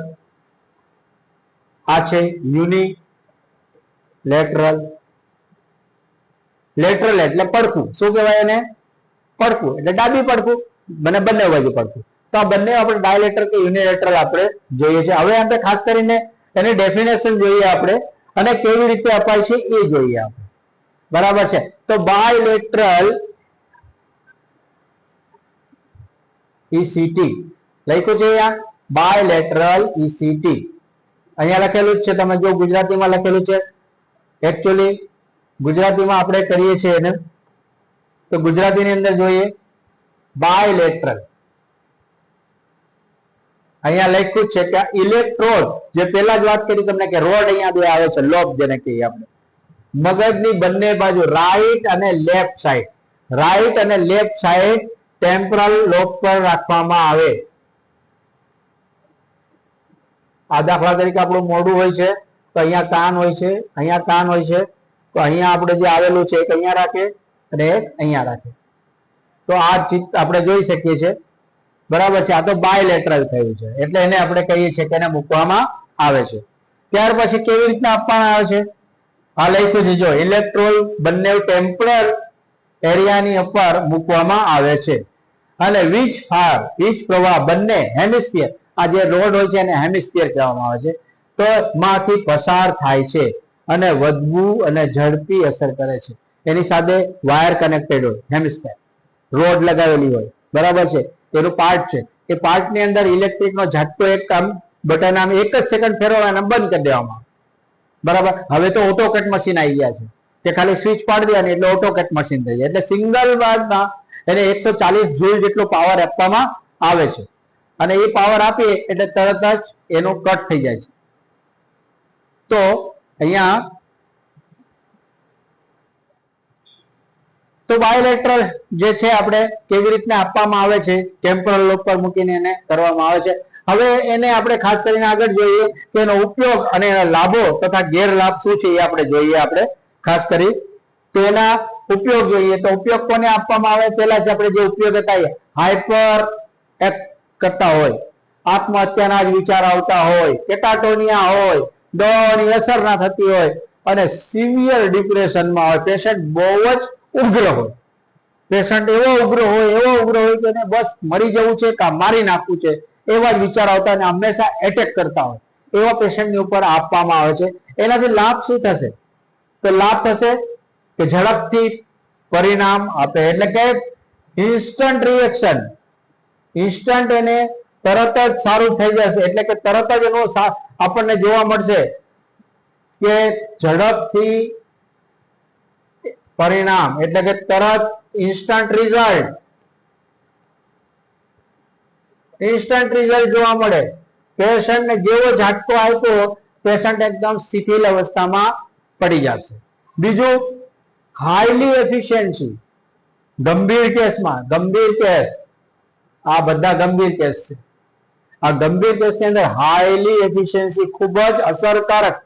આ છે યુનિલેટરલ. લેટરલ એટલે પડખું, શું કહેવાય એને? પડખું એટલે ડાબી પડખું, બંને બાજુ પડખું. તો આ બંને આપણે ડાયલેટરલ કે યુનિલેટરલ આપણે જોઈએ છે. હવે આપણે ખાસ કરીને એની ડેફિનેશન જોઈએ આપણે, અને કેવી રીતે અપાય છે એ જોઈએ આપણે, બરાબર છે. તો બાયલેટરલ ઈસીટી લખ્યું છે અહીંયા, બાયલેટરલ ઈસીટી અહીંયા લખેલું જ છે, તમે જો ગુજરાતીમાં લખેલું છે. એકચ્યુઅલી ગુજરાતીમાં આપણે કરીએ છીએ એને, તો ગુજરાતીની અંદર જોઈએ બાયલેટરલ. અહીંયા લખ્યું છે કે ઇલેક્ટ્રોડ, જે પેલા જ વાત કરી તમને કે રોડ અહીંયા બે આવે છે, લોબ જેને કહીએ આપણે, મગજની બંને બાજુ રાઈટ અને લેફ્ટ સાઈડ, રાઈટ અને લેફ્ટ સાઈડ ટેમ્પોરલ લોબ પર રાખવામાં આવે. આ દાખલા તરીકે આપણું મોઢું હોય છે, તો અહીંયા કાન હોય છે, અહીંયા કાન હોય છે, તો અહીંયા આપણે જે આવેલું છે એક અહીંયા રાખે અને એક અહીંયા રાખે, તો આ ચિત્ર આપણે જોઈ શકીએ છીએ, બરાબર છે. આ તો બાયલેટરલ થયું છે, એટલે એને આપણે કહીએ છીએ કે એને મૂકવામાં આવે છે. ત્યાર પછી કેવી રીતના આપવામાં આવે છે? આ લખ્યું છે જો ઇલેક્ટ્રોડ બંને ટેમ્પરલ એરિયાની ઉપર મૂકવામાં આવે છે અને વીજ પ્રવાહ બંને હેમિસ્ફિયર, આ જે રોડ હોય છે એને હેમિસ્ફિયર કહેવામાં આવે છે, તો માંથી પસાર થાય છે અને વધવું અને ઝડપી અસર કરે છે. એની સાથે વાયર કનેક્ટેડ હોય, હેમિસ્ફિયર રોડ લગાવેલી હોય, બરાબર છે, એનું પાર્ટ છે. એ પાર્ટની અંદર ઇલેક્ટ્રિક નો ઝટકો એક બટન આમ એક જ સેકન્ડ ફેરવવા અને બંધ કરી દેવામાં, બરાબર. હવે તો ઓટો કટ મશીન આવી ગયા છે કે ખાલી સ્વિચ પાડી દેવાની એટલે ઓટો કટ મશીન થઈ જાય, એટલે સિંગલ વારમાં એને 140 જૂલ જેટલો પાવર આપવામાં આવે છે અને એ પાવર આપીએ એટલે તરત જ એનો કટ થઈ જાય છે. તો અહીંયા તો બાયોલેટરલ જે છે આપણે કેવી રીતના આપવામાં આવે છે, ટેમ્પોરલ લોબ પર મૂકીને એને કરવામાં આવે છે. હવે એને આપણે ખાસ કરીને આગળ જોઈએ કે એનો ઉપયોગ અને એના લાભો તથા ગેરલાભ શું છે એ આપણે જોઈએ. આપણે ખાસ કરી તો એના ઉપયોગ જોઈએ. તો ઉપયોગ કોને આપવામાં આવે, પેલા જ આપણે જે ઉપયોગ હતા, હાઇપર એક્ટ કરતા હોય, આત્મહત્યાના જ વિચાર આવતા હોય, કેટાટોનિયા હોય, દવાની અસર ના થતી હોય અને સિવિયર ડિપ્રેશનમાં હોય, પેશન્ટ બહુ જ ઉગ્ર હોય, પેશન્ટ એવો ઉગ્ર હોય કે બસ મરી જવું છે કે મારી નાખવું છે એવા જ વિચાર આવતા અને હંમેશા એટેક કરતા હોય, એવા પેશન્ટની ઉપર આપવામાં આવે છે. એનાથી લાભ શું થશે, તો લાભ થશે કે ઝડપથી પરિણામ આપે, એટલે કે ઇન્સ્ટન્ટ રિએક્શન, ઇન્સ્ટન્ટ એને તરત જ સારું થઈ જશે, એટલે કે તરત જ એનું આપણને જોવા મળશે કે ઝડપથી પરિણામ, એટલે કે તરત ઇન્સ્ટન્ટ રિઝલ્ટ, ઇન્સ્ટન્ટ રિઝલ્ટ જોવા મળે. પેશન્ટને જેવો ઝાટકો આપ્યો પેશન્ટ એકદમ શિથિલ અવસ્થામાં પડી જશે. બીજું હાઈલી એફિશિયન્સી, ગંભીર કેસમાં, ગંભીર કેસ, આ બધા ગંભીર કેસ છે, આ ગંભીર કેસની અંદર હાઈલી એફિશિયન્સી ખૂબ જ અસરકારક,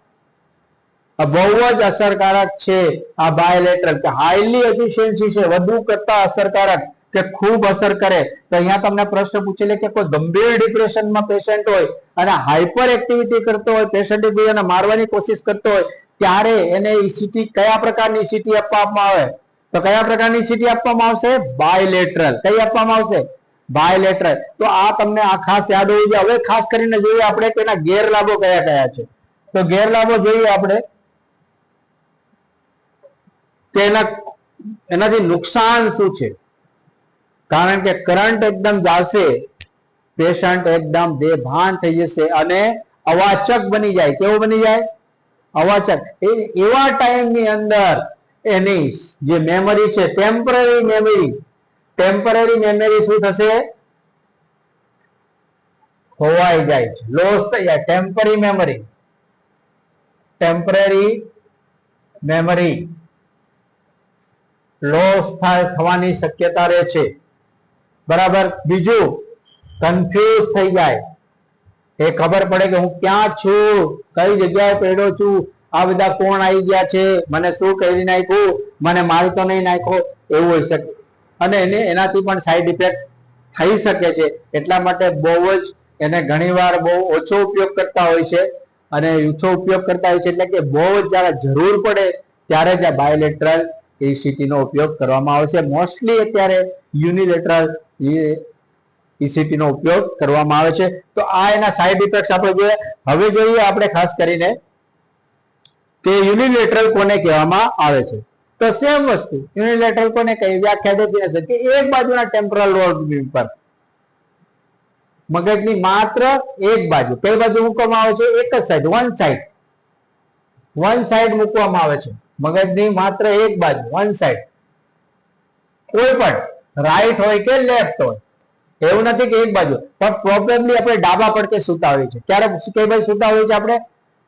બહુ જ અસરકારક છે આ બાયોલેટરલ, કે હાઈલી એફિશિયન્સી છે, વધુ કરતા અસરકારક કે ખૂબ અસર કરે. તો અહીંયા તમને પ્રશ્ન પૂછી લે કે કોઈ ગંભીર ડિપ્રેશનમાં પેશન્ટ હોય અને હાઇપર એક્ટિવિટી કરતો હોય, પેશન્ટ બીજાને મારવાની કોશિશ કરતો હોય, ત્યારે એને ઈસીટી કયા પ્રકારની ઈસીટી આપવામાં આવે, તો કયા પ્રકારની ઈસીટી આપવામાં આવશે, બાયોલેટરલ. કઈ આપવામાં આવશે, બાયોલેટરલ. તો આ તમને આ ખાસ યાદ હોવું જોઈએ. હવે ખાસ કરીને જોઈએ આપણે કે એના ગેરલાભો કયા કયા છે. તો ગેરલાભો જોઈએ આપણે કે એનાથી નુકસાન શું છે. કારણ કે કરંટ એકદમ જાશે, પેશન્ટ એકદમ બેભાન થઈ જશે અને અવાચક બની જાય. કેવું બની જાય, અવાચક. એવા ટાઈમની અંદર એની જે મેમરી છે, ટેમ્પરરી મેમરી શું થશે, ખોવાઈ જાય છે, લોસ થઈ જાય. ટેમ્પરરી મેમરી લોસ થવાની શક્યતા રહે છે, બરાબર. બીજું કન્ફ્યુઝ થઈ જાય, એ ખબર પડે કે હું ક્યાં છું, કઈ જગ્યાએ પડ્યો છું, આ બધા કોણ આવી ગયા છે, મને શું કરી નાખ્યું, મને મારી તો નહીં નાખ્યો, એવું હોઈ શકે. અને એનાથી પણ સાઈડ ઇફેક્ટ થઈ શકે છે. એટલા માટે બહુ જ એને ઘણીવાર બહુ ઓછો ઉપયોગ કરતા હોય છે, અને ઓછો ઉપયોગ કરતા હોય છે એટલે કે બહુ જ જ્યારે જરૂર પડે ત્યારે જ આ બાયોલેટરલ ઈસીટી નો ઉપયોગ કરવામાં આવે છે. મોસ્ટલી અત્યારે યુનિલેટરલ ઈસીટી નો ઉપયોગ કરવામાં આવે છે. તો આ એના સાઈડ ઇફેક્ટ આપણે જોઈએ. હવે જોઈએ આપણે ખાસ કરીને કે યુનિલેટરલ કોને કહેવામાં આવે છે. તો સેમ વસ્તુ યુનિલેટરલ કોને કહી, વ્યાખ્યા આપી છે કે એક બાજુના ટેમ્પોરલ લોબ પર મગજની માત્ર એક બાજુ, કઈ બાજુ મૂકવામાં આવે છે, એક જ સાઈડ, વન સાઈડ મૂકવામાં આવે છે. મગજની માત્ર એક બાજુ, વન સાઈડ, કોઈ પણ રાઈટ હોય કે લેફ્ટ હોય, એવું નથી કે એક બાજુ. પણ પ્રોબેબલી આપણે ડાબા પડકે સુતા હોઈએ છીએ. ક્યારે કઈ બાજુ સુતા હોઈએ છીએ આપણે,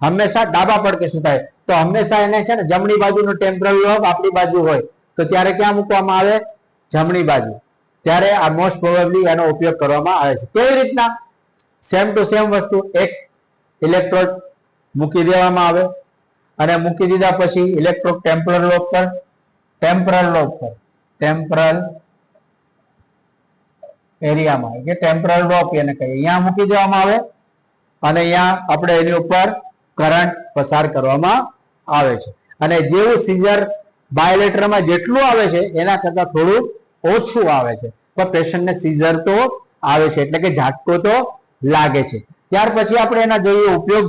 હંમેશા ડાબા પડકે સુતા હોય. તો હંમેશા એને છે ને જમણી બાજુનું ટેમ્પોરલ લોબ આપણી બાજુ હોય તો ત્યારે ક્યાં મૂકવામાં આવે, જમણી બાજુ. ત્યારે આ મોસ્ટ પ્રોબેબલી એનો ઉપયોગ કરવામાં આવે છે. કેવી રીતના, સેમ ટુ સેમ વસ્તુ, એક ઇલેક્ટ્રોડ મૂકી દેવામાં આવે અને મૂકી દીધા પછી ઇલેક્ટ્રોડ ટેમ્પોરલ લોબ પર ટેમ્પોરલ એરિયામાં, કે ટેમ્પોરલ લોબ એને કહીએ, અહીંયા મૂકી દેવામાં આવે અને અહીંયા આપણે એની ઉપર કરંટ પસાર કરવામાં આવે છે. અને જેવું સીઝર બાયોલેટરમાં જેટલું આવે છે એના કરતા થોડું ઓછું આવે છે, તો પેશન્ટને સીઝર તો આવે છે, એટલે કે ઝાટકો તો લાગે છે. ત્યાર પછી આપણે એના જોઈએ ઉપયોગ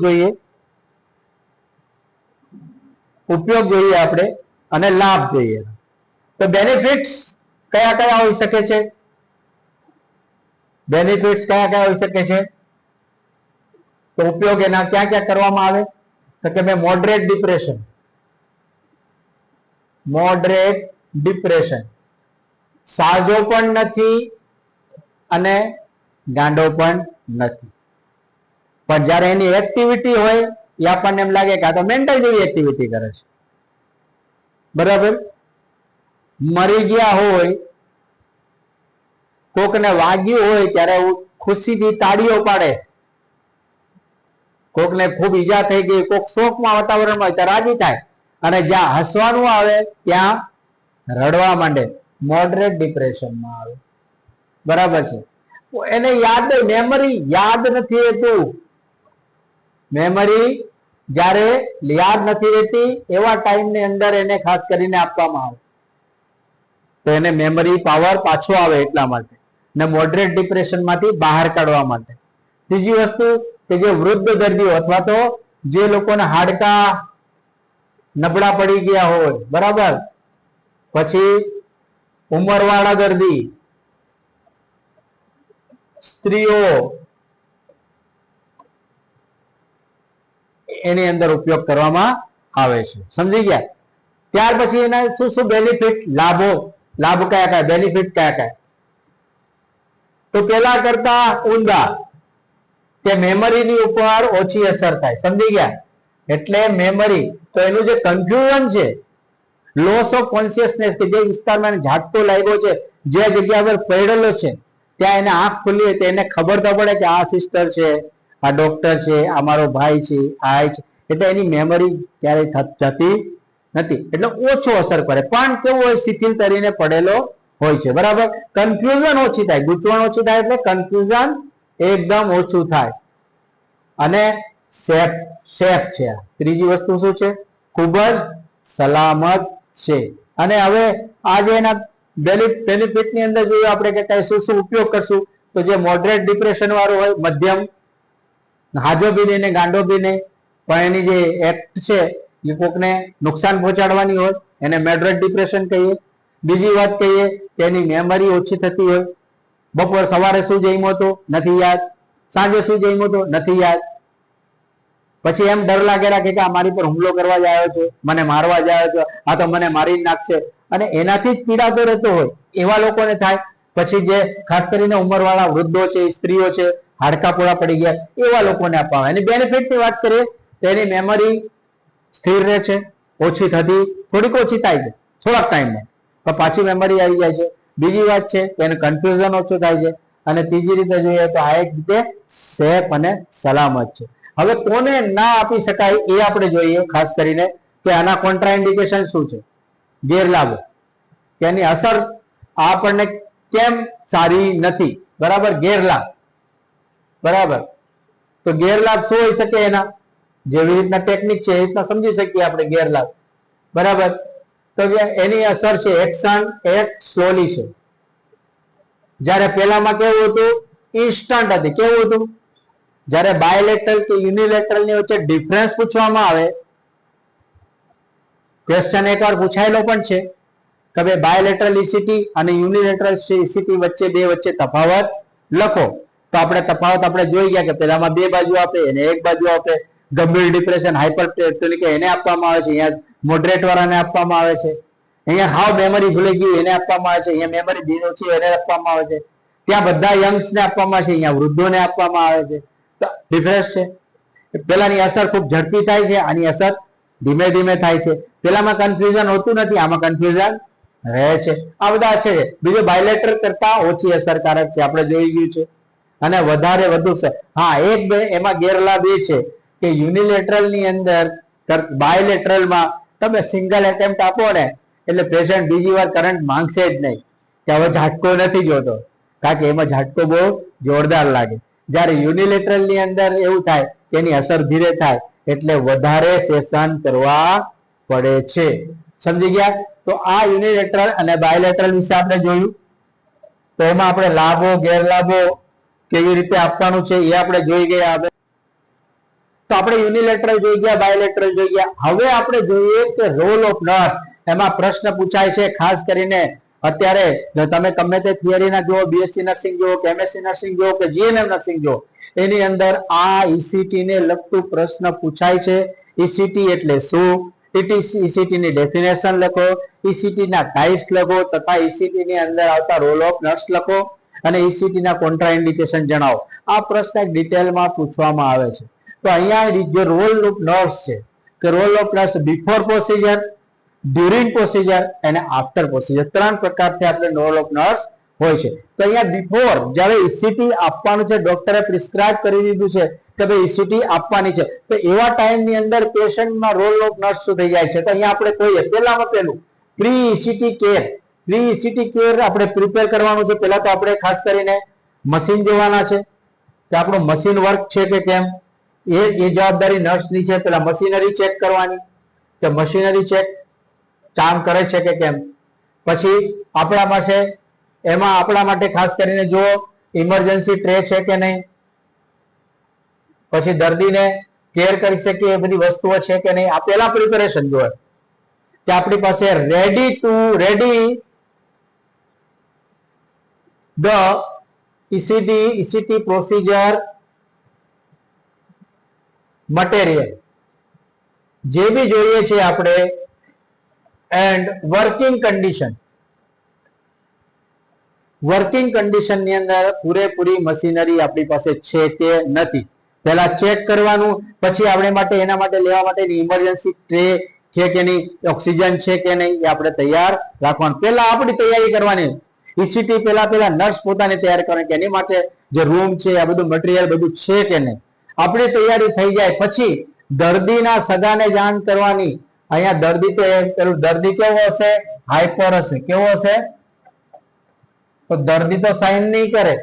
જોઈએ આપણે અને લાભ જોઈએ. તો બેનિફિટ્સ કયા કયા હોઈ શકે છે? બેનિફિટ્સ કયા કયા હોઈ શકે છે? તો ઉપયોગ એના ક્યાં ક્યાં કરવામાં આવે? તો કે ભાઈ મોડરેટ ડિપ્રેશન સાજો પણ નથી અને ગાંડો પણ નથી, પણ જયારે એની એક્ટિવિટી હોય એ આપણને એમ લાગે કે આ તો મેન્ટલ જેવી એક્ટિવિટી કરે છે, બરાબર. મરી ગયા હોય, કોકને વાગ્યું હોય ત્યારે ખુશીથી તાળીઓ પાડે, કોકને ખૂબ ઈજા થઈ ગઈ, કોક શોકમાં વાતાવરણમાં હોય ત્યારે રાજી થાય, અને જ્યાં હસવાનું આવે ત્યાં રડવા માંડે, મોડરેટ ડિપ્રેશનમાં આવે, બરાબર છે. એને મેમરી યાદ નથી રહેતું, મેમરી જ્યારે યાદ નથી રહેતી એવા ટાઈમની અંદર એને ખાસ કરીને આપવામાં આવે તો એને મેમરી પાવર પાછો આવે એટલા માટે, ને મોડરેટ ડિપ્રેશન માંથી બહાર કાઢવા માટે. ત્રીજી વસ્તુ કે જે વૃદ્ધ દર્દીઓ અથવા તો જે લોકોના હાડકા નબળા પડી ગયા હોય, બરાબર, પછી ઉંમરવાળા દર્દી, સ્ત્રીઓ, એની અંદર ઉપયોગ કરવામાં આવે છે. સમજી ગયા? ત્યાર પછી એના શું શું બેનિફિટ, લાભ કયા કયા, બેનિફિટ કયા કયા? તો પેલા કરતા ઊંડા કે મેમરીની ઉપર ઓછી અસર થાય. સમજી ગયા? એટલે મેમરી, તો એનું જે કન્ફ્યુઝન છે, લોસ ઓફ કોન્શિયસનેસ, કે જે વિસ્તારમાં ઝાટકો લાગ્યો છે, જે જગ્યા પર પડેલો છે, ત્યાં એને આંખ ખુલી હોય તો એને ખબર તો પડે કે આ સિસ્ટર છે, આ ડોક્ટર છે, આ મારો ભાઈ છે, આ છે, એટલે એની મેમરી ક્યારેય જતી નથી, એટલે ઓછો અસર કરે. પણ કેવું હોય, શિથિલ તરીને પડેલો હોય છે, બરાબર. કન્ફ્યુઝન ઓછી થાય, ગૂંચવણ ઓછી થાય, એટલે કન્ફ્યુઝન એકદમ ઓછું થાય, અને સેફ છે. ત્રીજી વસ્તુ શું છે? ખૂબ જ સલામત છે. અને હવે આજે એના બેનિફિટ ની અંદર જોઈએ આપણે કે કઈ શું શું ઉપયોગ કરશું, તો જે મોડરેટ ડિપ્રેશન વાળું હોય, મધ્યમ, હાજો બી નહીં ને ગાંડો બી નહીં, પણ એની જે એક્ટ છે એ કોકને નુકસાન પહોંચાડવાની હોય, એને મોડરેટ ડિપ્રેશન કહીએ. બીજી વાત કહીએ કે એની મેમરી ઓછી થતી હોય, બપોર સવારે શું જમ્યો હતો નથી યાદ, સાંજે શું જમ્યો હતો નથી યાદ, પછી એમ ડર લાગે રાખે કે આ મારી પર હુમલો કરવા જ આવ્યો છે, મને મારવા જ આવ્યો છે, આ તો મને મારી નાખશે, અને એનાથી જ પીડાતો રહેતો હોય એવા લોકોને થાય. પછી જે ખાસ કરીને ઉંમરવાળા વૃદ્ધો છે, સ્ત્રીઓ છે, હાડકા પોળા પડી ગયા, એવા લોકોને આપવામાં. એની બેનિફિટની વાત કરીએ તો એની મેમરી સ્થિર રહે છે, ઓછી થતી, થોડીક ઓછી થાય છે થોડાક ટાઈમમાં, પણ પાછી મેમરી આવી જાય છે. બીજી વાત છે કે એનું કન્ફ્યુઝન ઓછું થાય છે, અને ત્રીજી રીતે જોઈએ તો આ એક રીતે સેફ અને સલામત છે. હવે કોને ના આપી શકાય એ આપણે જોઈએ, ખાસ કરીને કે આના કોન્ટ્રાઇન્ડિકેશન શું છે, ગેરલાભો, કે એની અસર આપણને કેમ સારી નથી, બરાબર. ગેરલાભ, બરાબર. તો ગેરલાભ શું હોઈ શકે એના? જેવી રીતના ટેકનિક છે એ રીતના સમજી શકીએ આપણે ગેરલાભ, બરાબર. તો એની અસર છે એક્શન સ્લોલી છે. જ્યારે પેલામાં કેવું હતું, ઇન્સ્ટન્ટ હતી. કેવું હતું? જ્યારે બાયલેટરલ કે યુનિલેટરલ ની વચ્ચે ડિફરન્સ પૂછવામાં આવે, ક્વેશ્ચન એકવાર પૂછાયેલો પણ છે કે ભાઈ બાયલેટરલ ઇસીટી અને યુનિલેટરલ ઇસીટી વચ્ચે તફાવત લખો, તો આપણે તફાવત આપણે જોઈ ગયા કે પેલામાં બે બાજુ આપે, એને એક બાજુ આપે. ગંભીર ડિપ્રેશન, હાઇપરટેન્શન એને આપવામાં આવે છે, અહીંયા મોડરેટ વાળાને આપવામાં આવે છે, અહીંયા હાવ મેમરી ભૂલી ગયું એને આપવામાં આવે છે, અહીંયા મેમરી ધીરો છે એને આપવામાં આવે છે, ત્યાં બધા યંગ્સ ને આપવામાં આવે છે, અહીંયા વૃદ્ધોને આપવામાં આવે છે. તો ડિફરન્સ છે. પેલાની અસર ખૂબ ઝડપી થાય છે, આની અસર ધીમે ધીમે થાય છે. પેલામાં કન્ફ્યુઝન હોતું નથી, આમાં કન્ફ્યુઝન રહે છે. આ બધા છે. બીજું બાયલેટર કરતા ઓછી અસરકારક છે, આપણે જોઈ ગયું છે, અને વધારે વધુ હા એક એમાં ગેરલાભ એ છે કે યુનિલેટરલ ની અંદર બાયલેટરલમાં તમે સિંગલ એટેમ્પ્ટ આપો ને એટલે પેશન્ટ બીજી વાર કરંટ માંગશે જ નહીં, કે હવે ઝાટકો નથી જોતો, કારણ કે એમાં ઝાટકો બહુ જોરદાર લાગે. જ્યારે યુનિલેટરલ ની અંદર એવું થાય કે એની અસર ધીરે થાય, એટલે વધારે સેશન કરવા પડે છે. સમજી ગયા? તો આ યુનિલેટરલ અને બાયલેટરલ વિશે આપણે જોયું. તો એમાં આપણે લાભો ગેરલાભો કેવી રીતે આપવાનું છે એ આપણે જોઈ ગયા. તો આપણે યુનિલેટરલ જોઈ ગયા, બાયલેટરલ જોઈ ગયા. હવે આપણે જોઈએ કે રોલ ઓફ નર્સ. એમાં પ્રશ્ન પૂછાય છે ખાસ કરીને અત્યારે તમે ગમે તે થિયરીના જુઓ, બીએસસી નર્સિંગ જુઓ કે એમએસસી નર્સિંગ જુઓ કે જીએનએમ નર્સિંગ જુઓ, એની અંદર આ ઈસીટી ને લગતું પ્રશ્ન પૂછાય છે. ઈસીટી એટલે શું, ઈસીટી ની ડેફિનેશન લખો, ઈસીટી ના ટાઇપ્સ લખો તથા ઈસીટી ની અંદર આવતા રોલ ઓફ નર્સ લખો અને ઈસીટી ના કોન્ટ્રાઇન્ડિકેશન જણાવો. આ પ્રશ્ન ડિટેલમાં પૂછવામાં આવે છે. તો અહીંયા જે રોલ ઓફ નર્સ છે કે role of nurse before procedure, during procedure અને આફ્ટર પ્રોસિજર, ત્રણ પ્રકારથી આપણે રોલ ઓફ નર્સ હોય છે. તો અહીંયા બિફોર જ્યારે ઈસીટી આપવાનું છે, ડોક્ટરે પ્રિસ્ક્રાઇબ કરી દીધું છે કે ભાઈ ઈસીટી આપવાની છે, તો એવા ટાઈમની અંદર પેશન્ટમાં રોલ ઓફ નર્સ શું થઈ જાય છે. તો અહીંયા આપણે કહીએ પહેલામાં પહેલું પ્રી ઈસીટી કેર. પ્રી ઈસીટી કેર આપણે પ્રિપેર કરવાનું છે. પહેલા તો આપણે ખાસ કરીને મશીન જોવાના છે કે આપણું મશીન વર્ક છે કે કેમ, એ જવાબદારી નર્સની છે. પેલા મશીનરી ચેક કરવાની કે મશીનરી ચેક કામ કરે છે કે કેમ. પછી આપણા પાસે એમાં આપણા માટે ખાસ કરીને જો ઇમરજન્સી ટ્રે છે કે નહીં, પછી દર્દીને કેર કરી શકે એ બધી વસ્તુઓ છે કે નહીં, આ પેલા પ્રિપેરેશન જોઈએ કે આપણી પાસે રેડી ધ ઈસીટી પ્રોસિજર મટીરિયલ જે બી જોઈએ છે આપણે, એન્ડ વર્કિંગ કન્ડિશન ની અંદર પૂરેપૂરી મશીનરી આપણી પાસે છે કે નથી, પહેલા ચેક કરવાનું. પછી આપણે માટે એના માટે લેવા માટેની ઇમરજન્સી ટ્રે છે કે નહીં, ઓક્સિજન છે કે નહીં, એ આપણે તૈયાર રાખવાનું. પહેલા આપણી તૈયારી કરવાની. ઈસીટી પહેલા નર્સ પોતાની તૈયાર કરવાની કે એની માટે જે રૂમ છે આ બધું મટીરિયલ બધું છે કે નહીં. આપણી તૈયારી થઈ જાય પછી દર્દીના સગાને જાણ કરવાની. અહીંયા દર્દી કેવો હશે, હાઈપર હશે. કેવો હશે? તો દર્દી તો સાઇન નહીં કરે.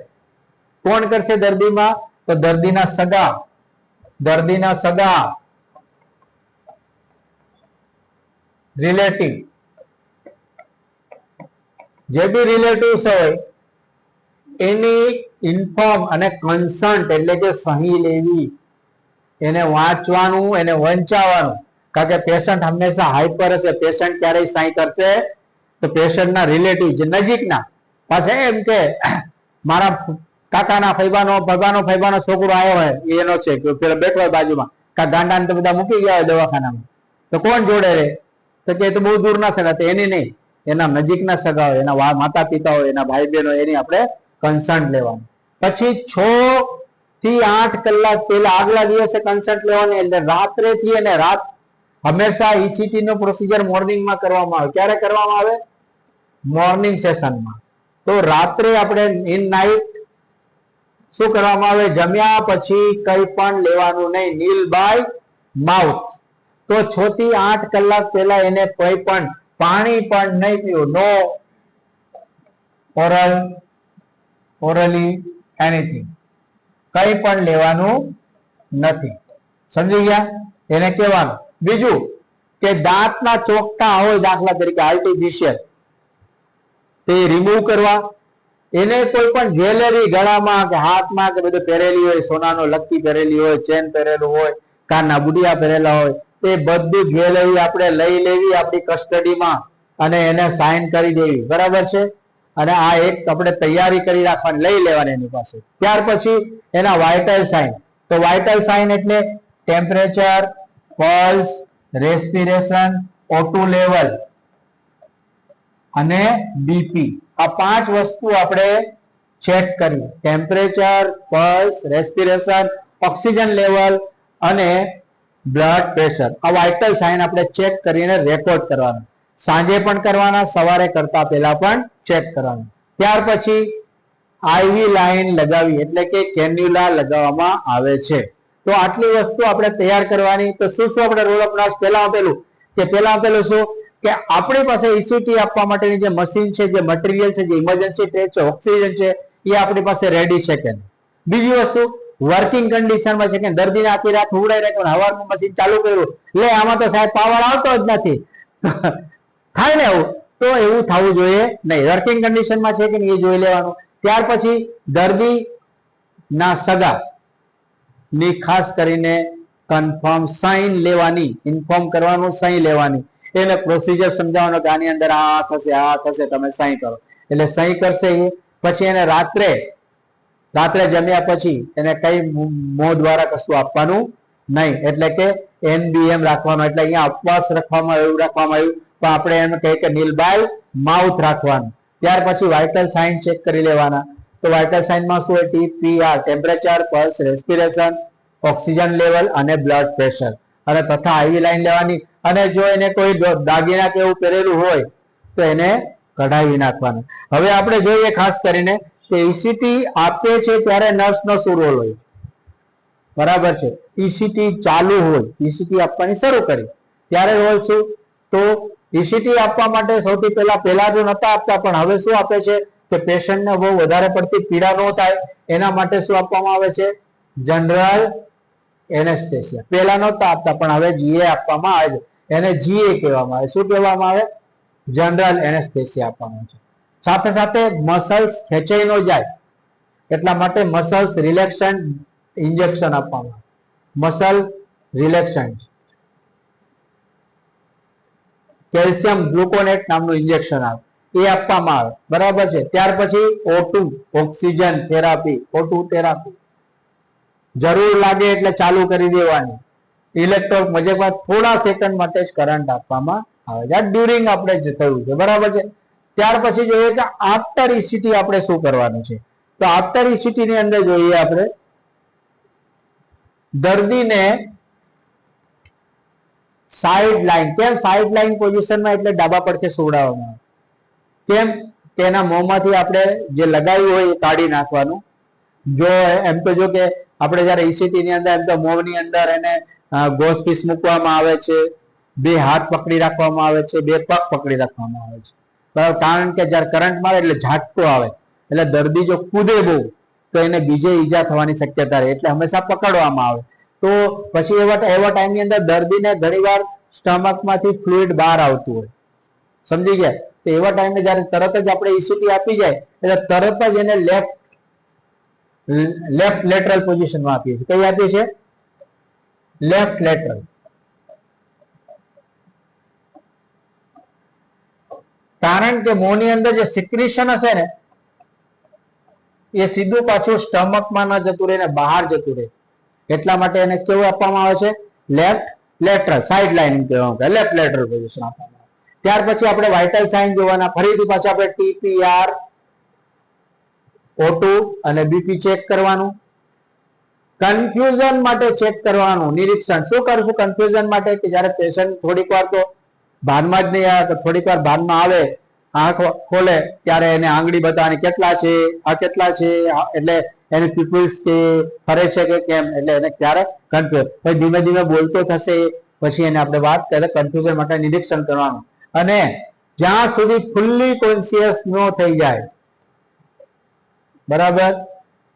કોણ કરશે દર્દીમાં? તો દર્દીના સગા રિલેટિવ, જે બી રિલેટિવ્સ હોય એની ઇન્ફોર્મ અને કન્સન્ટ એટલે કે સહી લેવી, એને વાંચવાનું, એને વંચાવવાનું. કારણ કે પેશન્ટ હંમેશા હાઈપર હશે. પેશન્ટ ક્યારેય સહી કરશે તો પેશન્ટના રિલેટિવ જે નજીકના પાસે એમ કે મારા કાકાના ફૈબાનો છોકરો આવ્યો હોય એનો છે, પેલો બેઠો હોય બાજુમાં, કા ગાંડાને તો બધા મૂકી ગયા હોય દવાખાનામાં, તો કોણ જોડે રહે? તો કે તો બહુ દૂર ના સગા, તો એની નહીં, એના નજીકના સગા હોય, એના માતા પિતા હોય, એના ભાઈ બહેન હોય, એની આપણે કન્સન્ટ લેવાનું. પછી 6 થી 8 કલાક પહેલા આગલા દિવસે કન્સન્ટ લેવાની. એટલે રાત્રે થી અને રાત હંમેશા ઈસીટી નો પ્રોસિજર મોર્નિંગમાં કરવામાં આવે. ક્યારે કરવામાં આવે? મોર્નિંગ સેશનમાં. તો રાત્રે આપણે ઇન નાઇટ શું કરવામાં આવે? જમ્યા પછી કઈ પણ લેવાનું નહીં, નીલ બાય માઉથ. તો 6 થી 8 કલાક પહેલા એને કોઈ પણ પાણી પણ નહીં પીવું. નો ઓરલી એનીથિંગ, કઈ પણ લેવાનું નથી. સમજી ગયા? એને કહેવાનું. બીજું કે દાંતના ચોકટા હોય, દાખલા તરીકે આર્ટિફિશિયલ, તે રિમૂવ કરવા. એને કોઈ પણ જ્વેલરી ગળામાં કે હાથમાં કે બધું પહેરેલી હોય, સોનાનો લક્કી પહેરેલી હોય, ચેન પહેરેલું હોય, કાનના બુડિયા પહેરેલા હોય, એ બધું જ્વેલરી આપણે લઈ લેવી આપણી કસ્ટડીમાં અને એને સાઇન કરી દેવી. બરાબર છે? અને આ એક આપણે તૈયારી કરી રાખવાની, લઈ લેવાની એની પાસે. ત્યાર પછી એના વાઇટલ સાઇન. તો વાઇટલ સાઇન એટલે temperature, pulse, respiration, O2 level અને બીપી. આ 5 વસ્તુ આપણે ચેક કરી. Temperature, pulse, respiration, oxygen level અને બ્લડ પ્રેશર. આ વાઇટલ સાઇન આપણે ચેક કરીને રેકોર્ડ કરવાના. સાંજે પણ કરવાના, સવારે કરતા પહેલા પણ ચેક કરવાનું. ત્યાર પછી આઈવી લાઈન લગાવી એટલે કે કેન્યુલા લગાવવામાં આવે છે. તો આટલી વસ્તુ આપણે તૈયાર કરવાની. તો શું આપણે રોલ ઓફ નર્સ પહેલા શું કે આપણી પાસે ઈસીટી આપવા માટેની જે મશીન છે, જે મટીરિયલ છે, જે ઇમરજન્સી ટ્રે છે, ઓક્સિજન છે, એ આપણી પાસે રેડી છે કે નહીં. બીજી વસ્તુ વર્કિંગ કન્ડિશનમાં છે કે દર્દીને આખી રાત ઉડાઈ રાખ્યો, હવારમાં મશીન ચાલુ કર્યું, લે આમાં તો સાહેબ પાવર આવતો જ નથી થાય ને એવું, તો એવું થવું જોઈએ નહીં. વર્કિંગ કન્ડિશનમાં છે કે એ જોઈ લેવાનું. ત્યાર પછી દર્દી ના સગા ની ખાસ કરીને કન્ફર્મ સાઇન લેવાની, ઇન્ફોર્મ કરવાનું, સહી લેવાની, એને પ્રોસિજર સમજાવવાનો કે આની અંદર આ થશે, તમે સહી કરો. એટલે સહી કરશે એ. પછી એને રાત્રે જમ્યા પછી એને કઈ મોં દ્વારા કશું આપવાનું નહીં, એટલે કે NBM રાખવાનું. એટલે અહીંયા ઉપવાસ રાખવામાં એવું રાખવામાં આવ્યું, તો આપણે એમ કહીએ કે નીલ બાય માઉથ રાખવાનું. ત્યાર પછી વાઇટલ સાઇન ચેક કરી લેવાના. તો વાઇટલ સાઇનમાં શું હોય? TPR, temperature, pulse, respiration, oxygen level અને બ્લડ પ્રેશર, અને તથા આઈવી લાઈન લેવાની. અને જો એને કોઈ દાગીના કે એવું પહેરેલું હોય તો એને કઢાવી નાખવાનું. હવે આપણે જોઈએ ખાસ કરીને કે ECT આપે છે ત્યારે નર્સનો શું રોલ હોય? બરાબર છે. ECT ચાલુ હોય, ECT આપવાની શરૂ કરી ત્યારે રોલ શું? તો ECT આપવા માટે સૌથી પહેલા તો નતા આપતા, પણ હવે શું આપે છે કે પેશન્ટને બહુ વધારે પડતી પીડા ન થાય એના માટે શું આપવામાં આવે છે? General anaesthesia. પહેલા નતા આપતા પણ હવે GA આપવામાં આવે છે. એને GA કહેવામાં આવે. શું કહેવામાં આવે? જનરલ એનેસ્થેસિયા આપવામાં આવે છે. સાથે સાથે મસલ્સ ખેંચાઈ ન જાય એટલા માટે મસલ્સ રિલેક્સન્ટ ઇન્જેક્શન આપવામાં આવે. મસલ રિલેક્સન્ટ કેલ્શિયમ ગ્લુકોનેટ નામનું ઇન્જેક્શન આવે, એ આપવામાં આવે. બરાબર છે. ત્યાર પછી O2 oxygen therapy, O2 therapy જરૂર લાગે એટલે ચાલુ કરી દેવાની. ઇલેક્ટ્રોડ મજેમાં થોડા સેકન્ડ માટે જ કરંટ આપવામાં આવે છે. આ ડ્યુરિંગ આપણે જે થયું છે. બરાબર છે. ત્યાર પછી જોઈએ કે આફ્ટર ECT આપણે શું કરવાનું છે. તો આફ્ટર ECT ની અંદર જોઈએ આપણે દર્દીને સાઈડ લાઈન. કેમ સાઈડ લાઈન પોઝિશનમાં? એટલે ડાબા પડખે સુવડાવવામાં આવે. કેમ? તેના મોંમાંથી આપણે જે લગાવ્યું હોય એ કાઢી નાખવાનું. જો એમ તો જો કે આપણે જયારે ECT ની અંદર એમ તો મોંની અંદર એને ગોસ પીસ મૂકવામાં આવે છે, બે હાથ પકડી રાખવામાં આવે છે, બે પગ પકડી રાખવામાં આવે છે. બરાબર. કારણ કે જયારે કરંટ મારે એટલે ઝાટકો આવે, એટલે દર્દી જો કૂદે બહુ તો એને બીજે ઈજા થવાની શક્યતા રહે, એટલે હંમેશા પકડવામાં આવે. તો પછી એવા ટાઈમની અંદર દર્દીને ઘણીવાર સ્ટમકમાંથી ફ્લુઇડ બહાર આવતું હોય, સમજી ગયા? તો એવા ટાઈમે જયારે તરત જ આપણે ECT આપી જાય એટલે તરત જ એને લેફ્ટ લેટરલ પોઝિશનમાં આપીએ છીએ. કઈ આપીએ છીએ? Left lateral. કારણ કે મોંની અંદર જે સિક્રેશન હશે ને એ સીધું પાછું સ્ટમકમાં ન જતું રહે ને બહાર જતું રહે, એટલા માટે એને કેવું આપવામાં આવે છે? Left lateral. સાઈડ લાઈન કહેવામાં આવે, લેફ્ટ લેટરલ પોઝિશન આપવામાં આવે. ત્યાર પછી આપણે વાઇટલ સાઇન જોવાના. ફરીથી પાછું આપણે TPR, O2 અને BP ચેક કરવાનું. કન્ફ્યુઝન માટે ચેક કરવાનું. નિરીક્ષણ શું કરશું કન્ફ્યુઝન માટે? કે જયારે પેશન્ટ થોડીક વાર તો ભાનમાં જ નહીં આવે, તો થોડીક વાર ભાનમાં આવે, આંખ ખોલે ત્યારે એને આંગળી બતાવવાની, કેટલા છે, આ કેટલા છે, એટલે એની પીપલ્સ કે ફરે છે કે કેમ, એટલે એને ક્યારે કન્ફ્યુઝ. પછી ધીમે ધીમે બોલતો થશે, પછી એને આપણે વાત કરીએ કન્ફ્યુઝન માટે નિરીક્ષણ કરવાનું. અને જ્યાં સુધી ફુલ્લી કોન્શિયસ ન થઈ જાય, બરાબર,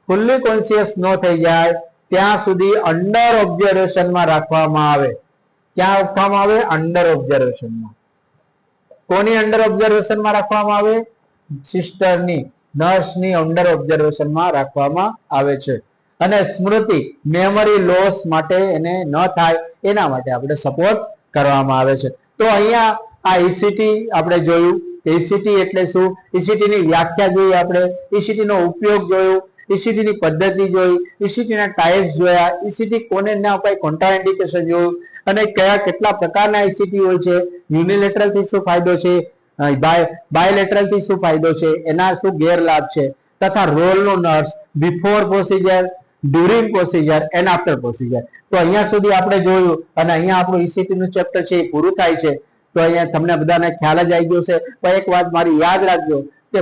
ફુલ્લી કોન્શિયસ ન થઈ જાય ત્યાં સુધી અંડર ઓબ્ઝર્વેશનમાં રાખવામાં આવે. ક્યાં રાખવામાં આવે? અંડર ઓબ્ઝર્વેશનમાં. કોની અંડર ઓબ્ઝર્વેશનમાં રાખવામાં આવે? સિસ્ટરની, નર્સની અંડર ઓબ્ઝર્વેશનમાં રાખવામાં આવે છે. અને સ્મૃતિ, મેમરી લોસ માટે એને ન થાય એના માટે આપણે સપોર્ટ કરવામાં આવે છે. તો અહીંયા આ ECT આપણે જોયું. ECT એટલે શું? ECT ની વ્યાખ્યા જોઈ આપણે, ECT નો ઉપયોગ જોયો, ECT ની પદ્ધતિ જોઈ, ECT ના ટાઈપ્સ જોયા, ECT કોને ના અપાય, કોન્ટ્રાઇન્ડિકેશન જોયું, અને કયા કેટલા પ્રકારના ECT હોય છે, યુનિલેટરલ થી શું ફાયદો છે, બાયલેટરલ થી શું ફાયદો છે, એના શું ગેરલાભ છે, તથા રોલ નો nurse, before procedure, during procedure and after procedure. તો અહીંયા સુધી આપણે જોયું અને અહીંયા આપણું ECT નું ચેપ્ટર છે એ પૂરું થાય છે. તો અહીંયા તમને બધાને ખ્યાલ જ આવી ગયો છે. પણ એક વાત મારી યાદ રાખજો કે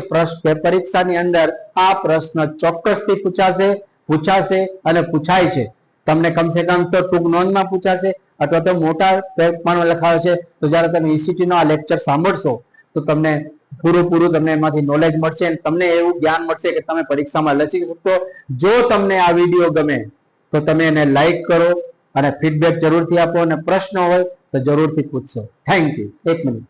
પરીક્ષાની અંદર આ પ્રશ્ન ચોક્કસથી પૂછાશે અને પૂછાય છે. તમને કમસે કમ તો ટૂંક નોંધમાં પૂછાશે અથવા તો મોટા પેપરમાં લખાવે છે. તો જયારે તમે ECT નો આ લેક્ચર સાંભળશો તો તમને પૂરું તમને એમાંથી નોલેજ મળશે અને તમને એવું જ્ઞાન મળશે કે તમે પરીક્ષામાં લખી શકશો. જો તમને આ વિડીયો ગમે તો તમે એને લાઈક કરો અને ફીડબેક જરૂરથી આપો અને પ્રશ્ન હોય તો જરૂરથી પૂછશો. Thank you. 1 મિનિટ.